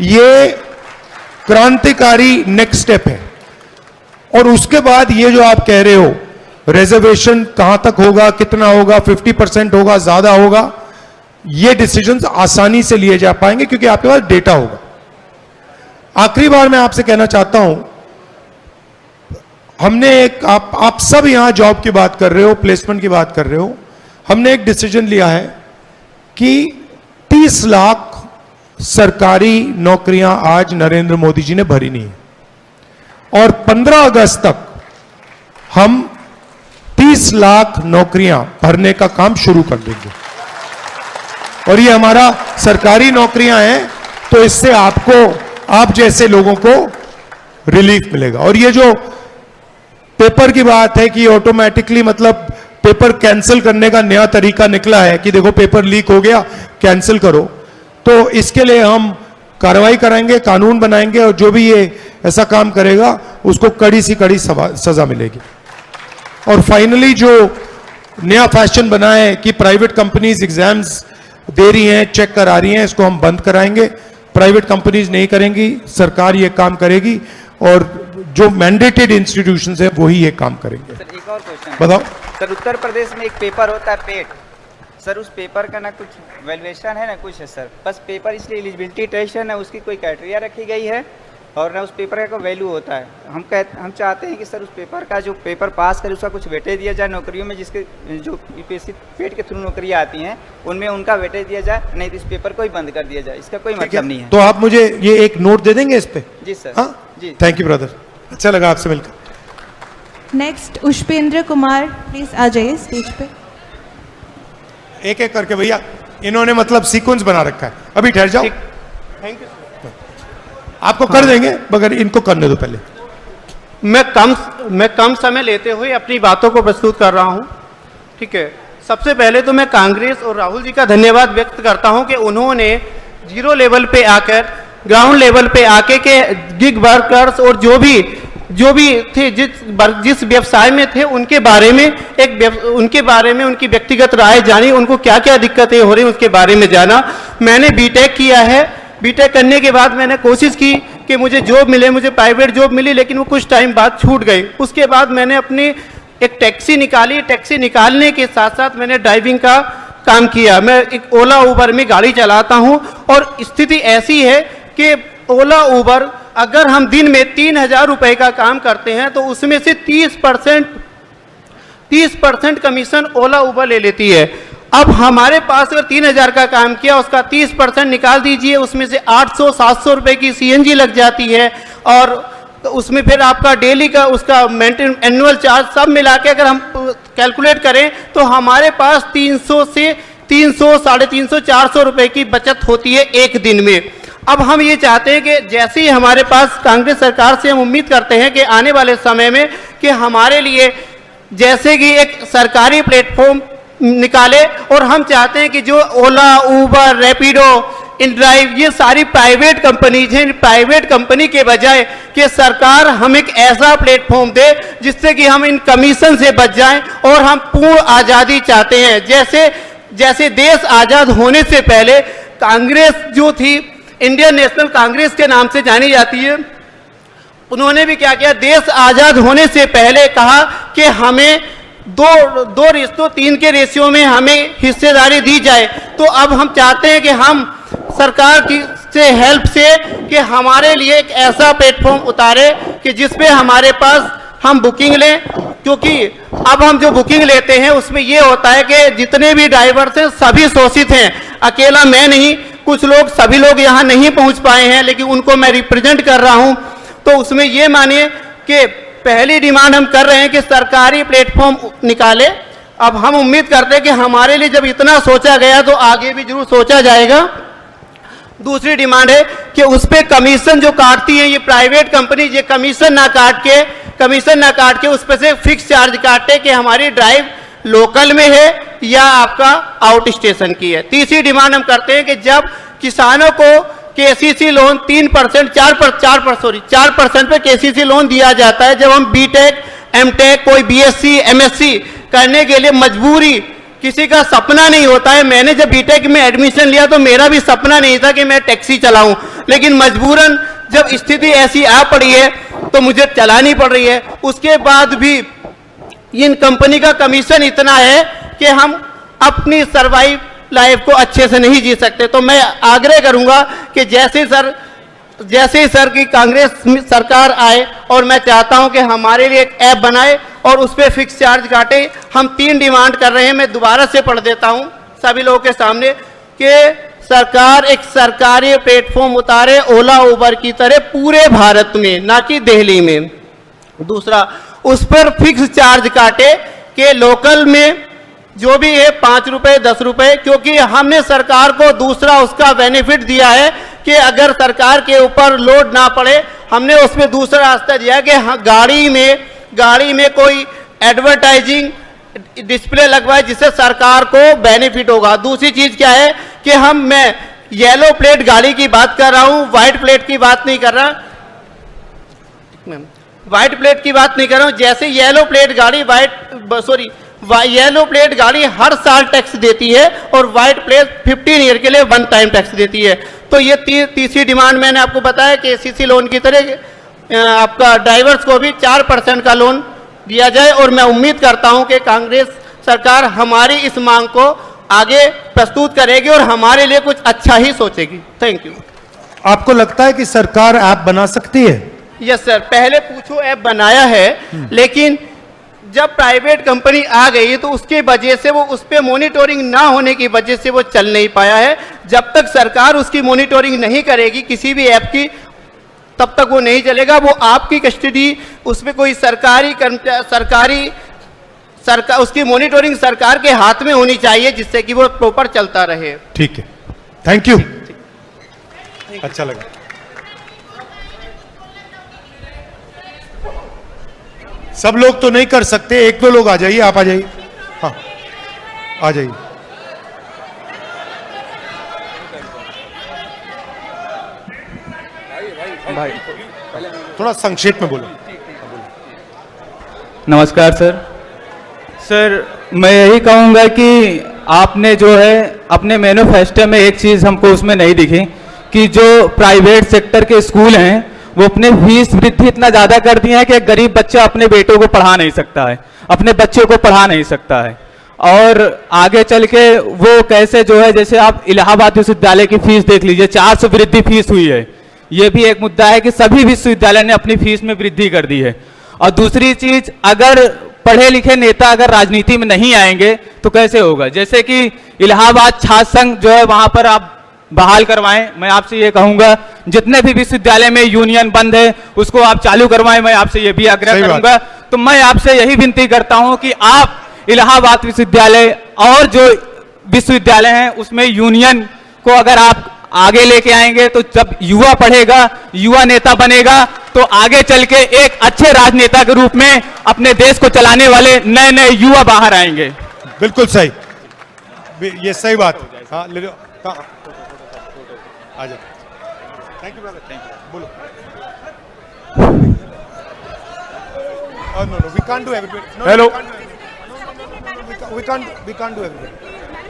ये क्रांतिकारी नेक्स्ट स्टेप है। और उसके बाद ये जो आप कह रहे हो रिजर्वेशन कहां तक होगा, कितना होगा, 50% होगा, ज्यादा होगा, ये डिसीजंस आसानी से लिए जा पाएंगे क्योंकि आपके पास डेटा होगा। आखिरी बार मैं आपसे कहना चाहता हूं, हमने एक आप सब यहां जॉब की बात कर रहे हो, प्लेसमेंट की बात कर रहे हो, हमने एक डिसीजन लिया है कि 30 लाख सरकारी नौकरियां आज नरेंद्र मोदी जी ने भरी नहीं है और 15 अगस्त तक हम 30 लाख नौकरियां भरने का काम शुरू कर देंगे। और ये हमारा सरकारी नौकरियां हैं, तो इससे आप जैसे लोगों को रिलीफ मिलेगा। और ये जो पेपर की बात है कि ऑटोमेटिकली मतलब पेपर कैंसिल करने का नया तरीका निकला है कि देखो पेपर लीक हो गया कैंसिल करो, तो इसके लिए हम कार्रवाई कराएंगे, कानून बनाएंगे और जो भी ये ऐसा काम करेगा उसको कड़ी सी कड़ी सजा मिलेगी। और फाइनली जो नया फैशन बना है कि प्राइवेट कंपनीज एग्जाम्स दे रही हैं, चेक करा रही हैं, इसको हम बंद कराएंगे। प्राइवेट कंपनीज नहीं करेंगी, सरकार ये काम करेगी और जो मैंडेटेड इंस्टीट्यूशंस है वही ये काम करेंगे। सर एक और क्वेश्चन बताओ सर, उत्तर प्रदेश में एक पेपर होता है पेट, सर उस पेपर का ना कुछ वैल्यूएशन है ना कुछ है सर, बस पेपर इसलिए एलिजिबिलिटी टेस्ट है ना उसकी कोई क्राइटेरिया रखी गई है और ना उस पेपर का वैल्यू होता है। हम चाहते हैं कि सर उस पेपर का जो पेपर पास करे उसका कुछ वेटेज दिया जाए नौकरियों में, जिसके जो यूपीएससी पेट के थ्रू नौकरियां आती हैं उनमें उनका वेटेज दिया जाए, नहीं तो इस पेपर को ही बंद कर दिया जाए, इसका कोई मतलब नहीं है। तो आप मुझे ये एक नोट दे देंगे इस पे? जी सर। हाँ जी थैंक यू ब्रदर, अच्छा लगा आपसे मिलकर। नेक्स्ट उष्पेंद्र कुमार, प्लीज आ जाइए स्टेज पे। एक एक करके भैया, इन्होंने मतलब सीक्वेंस बना रखा है, अभी ठहर जाओ, थैंक यू। आपको कर देंगे मगर इनको करने दो पहले। मैं कम समय लेते हुए अपनी बातों को प्रस्तुत कर रहा हूं, ठीक है। सबसे पहले तो मैं कांग्रेस और राहुल जी का धन्यवाद व्यक्त करता हूं कि उन्होंने जीरो लेवल पे आकर, ग्राउंड लेवल पे आके के गिग वर्कर्स और जो भी थे जिस व्यवसाय में थे उनके बारे में उनकी व्यक्तिगत राय जानी, उनको क्या क्या दिक्कतें हो रही उसके बारे में जाना। मैंने बीटेक किया है, बीटेक करने के बाद मैंने कोशिश की कि मुझे जॉब मिले, मुझे प्राइवेट जॉब मिली, लेकिन वो कुछ टाइम बाद छूट गई। उसके बाद मैंने अपनी एक टैक्सी निकाली, टैक्सी निकालने के साथ साथ मैंने ड्राइविंग का काम किया। मैं एक ओला उबर में गाड़ी चलाता हूं और स्थिति ऐसी है कि ओला उबर अगर हम दिन में 3,000 रुपए का काम करते हैं तो उसमें से 30% कमीशन ओला उबर ले लेती है। अब हमारे पास अगर 3,000 का काम किया उसका 30% निकाल दीजिए, उसमें से 800-700 रुपए की सीएनजी लग जाती है और उसमें फिर आपका डेली का उसका मेंटेन एनुअल चार्ज सब मिला के अगर हम कैलकुलेट करें तो हमारे पास 300 से 300, 350, 400 रुपए की बचत होती है एक दिन में। अब हम ये चाहते हैं कि जैसे ही हमारे पास कांग्रेस सरकार से हम उम्मीद करते हैं कि आने वाले समय में कि हमारे लिए जैसे कि एक सरकारी प्लेटफॉर्म निकाले, और हम चाहते हैं कि जो ओला, उबर, रैपिडो, इनड्राइव ये सारी प्राइवेट कंपनीज हैं, प्राइवेट कंपनी के बजाय कि सरकार हम एक ऐसा प्लेटफॉर्म दे जिससे कि हम इन कमीशन से बच जाएं और हम पूर्ण आज़ादी चाहते हैं। जैसे देश आज़ाद होने से पहले कांग्रेस जो थी इंडियन नेशनल कांग्रेस के नाम से जानी जाती है, उन्होंने भी क्या किया, देश आज़ाद होने से पहले कहा कि हमें दो रिश्तों 3 के रेशियो में हमें हिस्सेदारी दी जाए। तो अब हम चाहते हैं कि हम सरकार की से हेल्प से कि हमारे लिए एक ऐसा प्लेटफॉर्म उतारे कि जिसपे हमारे पास हम बुकिंग लें, क्योंकि अब हम जो बुकिंग लेते हैं उसमें ये होता है कि जितने भी ड्राइवर्स हैं सभी शोषित हैं, अकेला मैं नहीं, कुछ लोग, सभी लोग यहाँ नहीं पहुँच पाए हैं, लेकिन उनको मैं रिप्रेजेंट कर रहा हूँ। तो उसमें ये मानिए कि पहली डिमांड हम कर रहे हैं कि सरकारी प्लेटफॉर्म निकाले। अब हम उम्मीद करते हैं कि हमारे लिए जब इतना सोचा गया तो आगे भी जरूर सोचा जाएगा। दूसरी डिमांड है कि उस पर कमीशन जो काटती है ये प्राइवेट कंपनी, ये कमीशन ना काट के उस पर से फिक्स चार्ज काटे कि हमारी ड्राइव लोकल में है या आपका आउट स्टेशन की है। तीसरी डिमांड हम करते हैं कि जब किसानों को केसीसी लोन 3% 4% पे केसीसी लोन दिया जाता है, जब हम बीटेक एमटेक कोई बीएससी एमएससी करने के लिए मजबूरी, किसी का सपना नहीं होता है। मैंने जब बीटेक में एडमिशन लिया तो मेरा भी सपना नहीं था कि मैं टैक्सी चलाऊं, लेकिन मजबूरन जब स्थिति ऐसी आ पड़ी है तो मुझे चलानी पड़ रही है। उसके बाद भी इन कंपनी का कमीशन इतना है कि हम अपनी सर्वाइव लाइफ को अच्छे से नहीं जी सकते। तो मैं आग्रह करूंगा कि जैसे ही सर की कांग्रेस सरकार आए, और मैं चाहता हूं कि हमारे लिए एक ऐप बनाए और उस पर फिक्स चार्ज काटे। हम 3 डिमांड कर रहे हैं, मैं दोबारा से पढ़ देता हूं सभी लोगों के सामने कि सरकार एक सरकारी प्लेटफॉर्म उतारे ओला उबर की तरह पूरे भारत में, ना कि दिल्ली में। दूसरा, उस पर फिक्स चार्ज काटे कि लोकल में जो भी है 5 रुपए 10 रुपए, क्योंकि हमने सरकार को दूसरा उसका बेनिफिट दिया है कि अगर सरकार के ऊपर लोड ना पड़े, हमने उसमें दूसरा रास्ता दिया कि गाड़ी में कोई एडवर्टाइजिंग डिस्प्ले लगवाए जिससे सरकार को बेनिफिट होगा। दूसरी चीज क्या है कि मैं येलो प्लेट गाड़ी की बात कर रहा हूं, व्हाइट प्लेट की बात नहीं कर रहा, जैसे येलो प्लेट गाड़ी हर साल टैक्स देती है और व्हाइट प्लेट 15 ईयर के लिए 1 टाइम टैक्स देती है। तो ये तीसरी डिमांड मैंने आपको बताया कि केसीसी लोन की तरह आपका ड्राइवर्स को भी 4% का लोन दिया जाए, और मैं उम्मीद करता हूं कि कांग्रेस सरकार हमारी इस मांग को आगे प्रस्तुत करेगी और हमारे लिए कुछ अच्छा ही सोचेगी। Thank you. आपको लगता है कि सरकार ऐप बना सकती है? यस सर, पहले पूछो ऐप बनाया है, लेकिन जब प्राइवेट कंपनी आ गई तो उसके वजह से वो उस पर मॉनिटरिंग ना होने की वजह से वो चल नहीं पाया है। जब तक सरकार उसकी मॉनिटरिंग नहीं करेगी किसी भी ऐप की, तब तक वो नहीं चलेगा। वो आपकी कस्टडी, उसमें कोई उसकी मॉनिटरिंग सरकार के हाथ में होनी चाहिए जिससे कि वो प्रॉपर चलता रहे। ठीक है, थैंक यू, अच्छा लगा। सब लोग तो नहीं कर सकते, 1-2 लोग आ जाइए, आप आ जाइए, हाँ आ जाइए। भाई थोड़ा संक्षेप में बोलो। नमस्कार सर, मैं यही कहूँगा कि आपने जो है अपने मैनिफेस्टो में एक चीज़ हमको उसमें नहीं दिखी कि जो प्राइवेट सेक्टर के स्कूल हैं वो अपने फीस वृद्धि इतना ज़्यादा कर दिए हैं कि एक गरीब बच्चा अपने बेटों को पढ़ा नहीं सकता है, अपने बच्चों को पढ़ा नहीं सकता है। और आगे चल के वो कैसे जो है, जैसे आप इलाहाबाद विश्वविद्यालय की फीस देख लीजिए, 400 वृद्धि फीस हुई है। ये भी एक मुद्दा है कि सभी विश्वविद्यालय ने अपनी फीस में वृद्धि कर दी है। और दूसरी चीज, अगर पढ़े लिखे नेता अगर राजनीति में नहीं आएंगे तो कैसे होगा? जैसे कि इलाहाबाद छात्र संघ जो है वहां पर आप बहाल करवाएं। मैं आपसे ये कहूंगा जितने भी विश्वविद्यालय में यूनियन बंद है उसको आप चालू करवाएं। मैं आपसे ये भी आग्रह करूंगा। तो मैं आपसे यही विनती करता हूं कि आप इलाहाबाद विश्वविद्यालय और जो विश्वविद्यालय हैं उसमें यूनियन को अगर आप आगे लेके आएंगे तो जब युवा पढ़ेगा, युवा नेता बनेगा, तो आगे चल के एक अच्छे राजनेता के रूप में अपने देश को चलाने वाले नए नए युवा बाहर आएंगे। बिल्कुल सही, ये सही बात। हाँ ले लो, आ जाओ। Thank you brother, thank you. बोलो। No we can't do everybody. Hello, we can't do everybody.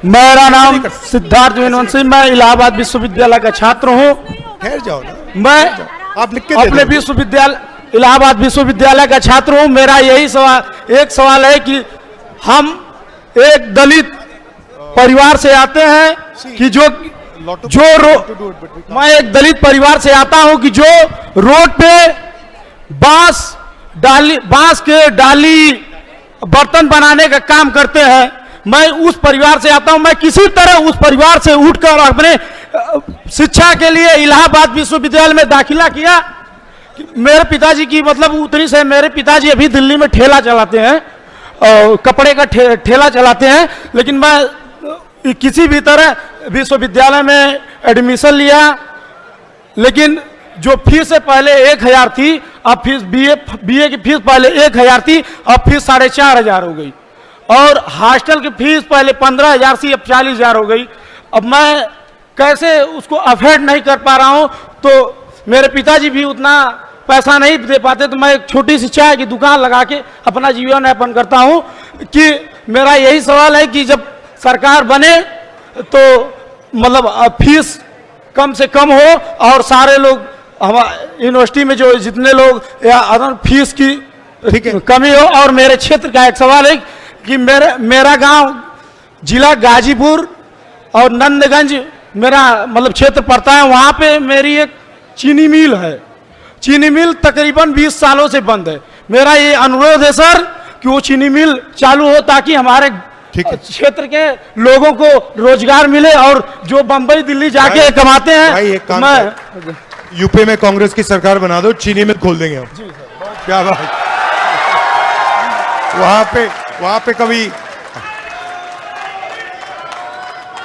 मेरा नाम सिद्धार्थ वेनवंशी, मैं इलाहाबाद विश्वविद्यालय का छात्र हूँ। ठहर जाओ ना, मैं आप लिख के अपने विश्वविद्यालय इलाहाबाद विश्वविद्यालय का छात्र हूँ। मेरा यही सवाल है कि हम एक दलित परिवार से आते हैं कि मैं एक दलित परिवार से आता हूं कि जो रोड पे बांस के डाली बर्तन बनाने का काम करते हैं। मैं उस परिवार से आता हूं। मैं किसी तरह उस परिवार से उठकर अपने शिक्षा के लिए इलाहाबाद विश्वविद्यालय में दाखिला किया। मेरे पिताजी की मतलब उतनी से, मेरे पिताजी अभी दिल्ली में ठेला चलाते हैं, कपड़े का ठेला चलाते हैं, लेकिन मैं किसी भी तरह विश्वविद्यालय में एडमिशन लिया, लेकिन जो फीस से पहले 1000 थी, अब फीस बीए की फीस पहले 1000 थी, अब फीस 4500 हो गई, और हॉस्टल की फीस पहले 15000 थी, अब 40000 हो गई। अब मैं कैसे उसको अफोर्ड नहीं कर पा रहा हूँ, तो मेरे पिताजी भी उतना पैसा नहीं दे पाते, तो मैं एक छोटी सी चाय की दुकान लगा के अपना जीवन यापन करता हूँ। कि मेरा यही सवाल है कि जब सरकार बने तो मतलब फीस कम से कम हो, और सारे लोग हमारे यूनिवर्सिटी में जो जितने लोग या अदर फीस की कमी हो। और मेरे क्षेत्र का एक सवाल है कि मेरा गांव जिला गाजीपुर और नंदगंज मेरा मतलब क्षेत्र पड़ता है, वहाँ पे मेरी एक चीनी मिल है। चीनी मिल तकरीबन 20 सालों से बंद है। मेरा ये अनुरोध है सर कि वो चीनी मिल चालू हो, ताकि हमारे क्षेत्र के लोगों को रोजगार मिले, और जो बंबई दिल्ली जाके कमाते हैं। मैं यूपी में कांग्रेस की सरकार बना दो, चीनी मिल खोल देंगे हम। क्या बात, वहां पे कभी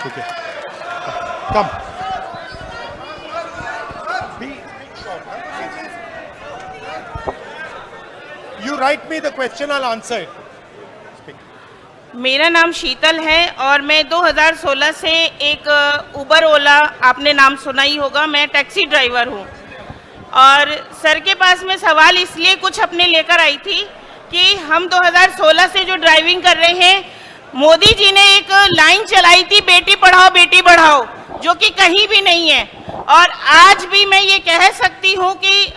ठीक है, कम You write me the question, I'll answer it. मेरा नाम शीतल है और मैं 2016 से एक उबर ओला, आपने नाम सुना ही होगा, मैं टैक्सी ड्राइवर हूँ। और सर के पास में सवाल इसलिए कुछ अपने लेकर आई थी कि हम 2016 से जो ड्राइविंग कर रहे हैं, मोदी जी ने एक लाइन चलाई थी, बेटी पढ़ाओ, जो कि कहीं भी नहीं है। और आज भी मैं ये कह सकती हूँ कि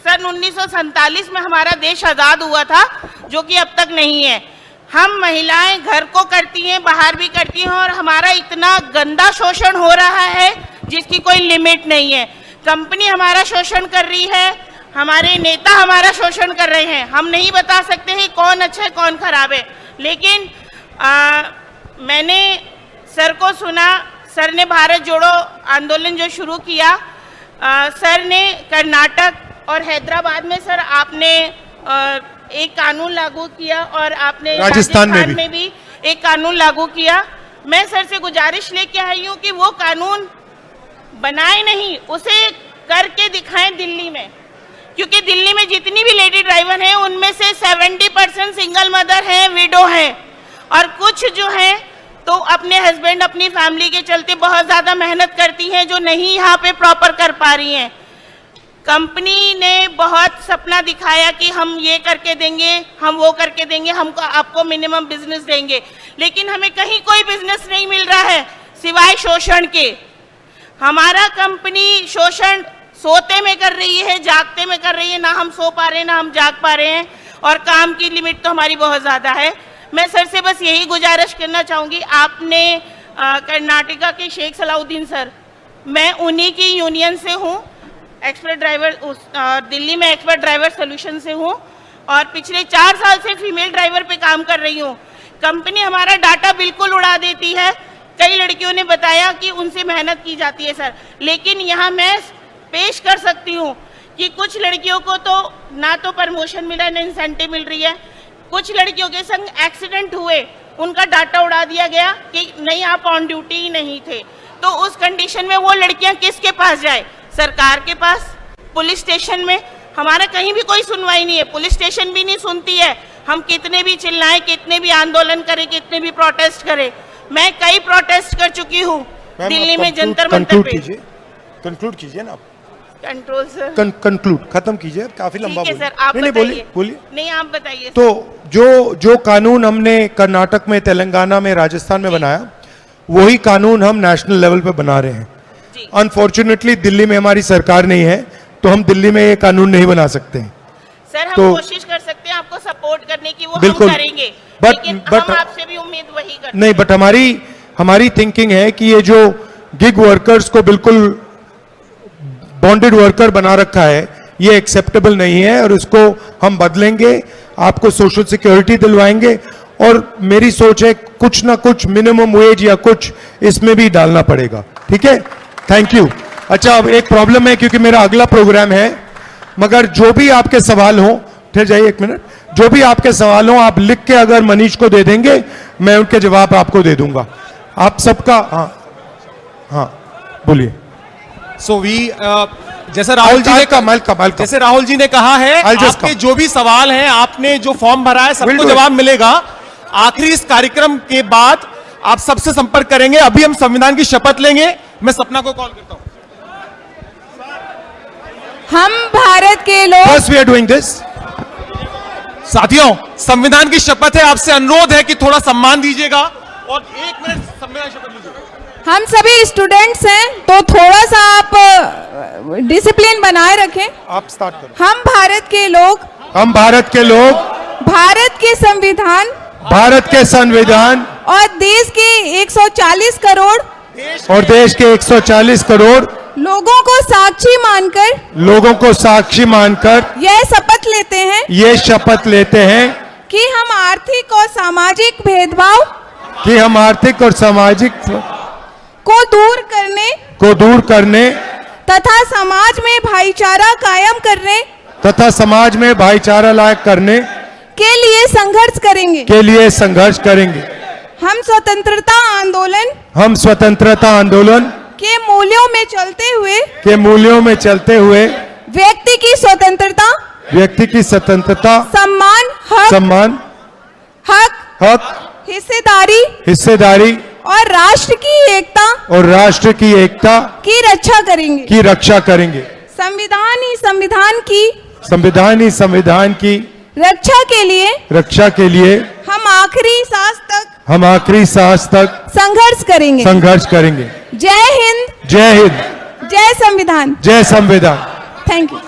सन 1947 में हमारा देश आज़ाद हुआ था, जो कि अब तक नहीं है। हम महिलाएं घर को करती हैं, बाहर भी करती हैं, और हमारा इतना गंदा शोषण हो रहा है जिसकी कोई लिमिट नहीं है। कंपनी हमारा शोषण कर रही है, हमारे नेता हमारा शोषण कर रहे हैं। हम नहीं बता सकते हैं कौन अच्छा है कौन खराब है, लेकिन मैंने सर को सुना, सर ने भारत जोड़ो आंदोलन जो शुरू किया, सर ने कर्नाटक और हैदराबाद में सर आपने एक कानून लागू किया, और आपने राजस्थान में भी एक कानून लागू किया। मैं सर से गुजारिश लेके आई हूँ कि वो कानून बनाए नहीं, उसे करके दिखाएं दिल्ली में, क्योंकि दिल्ली में जितनी भी लेडी ड्राइवर हैं उनमें से 70% सिंगल मदर हैं, विडो हैं, और कुछ जो हैं तो अपने हस्बैंड अपनी फैमिली के चलते बहुत ज़्यादा मेहनत करती हैं, जो नहीं यहाँ पे प्रॉपर कर पा रही हैं। कंपनी ने बहुत सपना दिखाया कि हम ये करके देंगे, हम वो करके देंगे, हमको आपको मिनिमम बिजनेस देंगे, लेकिन हमें कहीं कोई बिजनेस नहीं मिल रहा है सिवाय शोषण के। हमारा कंपनी शोषण सोते में कर रही है, जागते में कर रही है, ना हम सो पा रहे हैं ना हम जाग पा रहे हैं, और काम की लिमिट तो हमारी बहुत ज़्यादा है। मैं सर से बस यही गुजारिश करना चाहूँगी, आपने कर्नाटका के शेख सलाउद्दीन सर, मैं उन्हीं की यूनियन से हूँ, एक्सपर्ट ड्राइवर, दिल्ली में एक्सपर्ट ड्राइवर सोल्यूशन से हूँ, और पिछले 4 साल से फीमेल ड्राइवर पे काम कर रही हूँ। कंपनी हमारा डाटा बिल्कुल उड़ा देती है। कई लड़कियों ने बताया कि उनसे मेहनत की जाती है सर, लेकिन यहाँ मैं पेश कर सकती हूँ कि कुछ लड़कियों को तो ना तो प्रमोशन मिला, ना इंसेंटिव मिल रही है। कुछ लड़कियों के संग एक्सीडेंट हुए, उनका डाटा उड़ा दिया गया कि नहीं आप ऑन ड्यूटी ही नहीं थे। तो उस कंडीशन में वो लड़कियां किसके पास जाए? सरकार के पास, पुलिस स्टेशन में। हमारा कहीं भी कोई सुनवाई नहीं है, पुलिस स्टेशन भी नहीं सुनती है। हम कितने भी चिल्लाएं, कितने भी आंदोलन करें, कितने भी प्रोटेस्ट करें। मैं कई प्रोटेस्ट कर चुकी हूँ दिल्ली में, जंतर मंतर पे। कंक्लूड कीजिए ना आप। कंट्रोल सर, कंक्लूड खत्म कीजिए, काफी लंबा बोलिए। सर आप नहीं, बोलिए। नहीं आप बताइए। तो जो कानून हमने कर्नाटक में, तेलंगाना में, राजस्थान में बनाया, वही कानून हम नेशनल लेवल पे बना रहे हैं। अनफॉर्चुनेटली दिल्ली में हमारी सरकार नहीं है, तो हम दिल्ली में ये कानून नहीं बना सकते हैं। सर हम कोशिश कर सकते हैं आपको सपोर्ट करने की, वो हम करेंगे, लेकिन हम आपसे भी उम्मीद वही करते हैं। नहीं, बट हमारी थिंकिंग है कि ये जो गिग वर्कर्स को बिल्कुल बॉन्डेड वर्कर बना रखा है, ये एक्सेप्टेबल नहीं है, और इसको हम बदलेंगे, आपको सोशल सिक्योरिटी दिलवाएंगे, और मेरी सोच है कुछ ना कुछ मिनिमम वेज या कुछ इसमें भी डालना पड़ेगा। ठीक है, थैंक यू। अच्छा, अब एक प्रॉब्लम है, क्योंकि मेरा अगला प्रोग्राम है, मगर जो भी आपके सवाल हो, ठहर जाइए एक मिनट, जो भी आपके सवाल हो आप लिख के अगर मनीष को दे देंगे, मैं उनके जवाब आपको दे दूंगा। आप सबका हाँ बोलिए। सो जैसे राहुल जी ने जैसे राहुल जी ने कहा है, आपके जो भी सवाल हैं, आपने जो फॉर्म भरा है, सबको जवाब मिलेगा। आखिरी इस कार्यक्रम के बाद आप सबसे संपर्क करेंगे। अभी हम संविधान की शपथ लेंगे। मैं सपना को कॉल करता हूं। हम भारत के लोग, First we are doing this. साथियों, संविधान की शपथ है। आपसे अनुरोध है कि थोड़ा सम्मान दीजिएगा और 1 मिनट संविधान शपथ लीजिए। हम सभी स्टूडेंट्स हैं, तो थोड़ा सा आप डिसिप्लिन बनाए रखें। आप स्टार्ट करो। हम भारत के लोग, हम भारत के लोग, भारत के संविधान और देश के 140 करोड़ लोगों को साक्षी मानकर यह शपथ लेते हैं कि हम आर्थिक और सामाजिक भेदभाव को दूर करने तथा समाज में भाईचारा कायम करने के लिए संघर्ष करेंगे। हम स्वतंत्रता आंदोलन के मूल्यों में चलते हुए व्यक्ति की स्वतंत्रता, सम्मान, हक, हिस्सेदारी और राष्ट्र की एकता की रक्षा करेंगे। संविधान की रक्षा के लिए हम आखिरी सांस तक संघर्ष करेंगे। जय हिंद, जय संविधान। Thank you.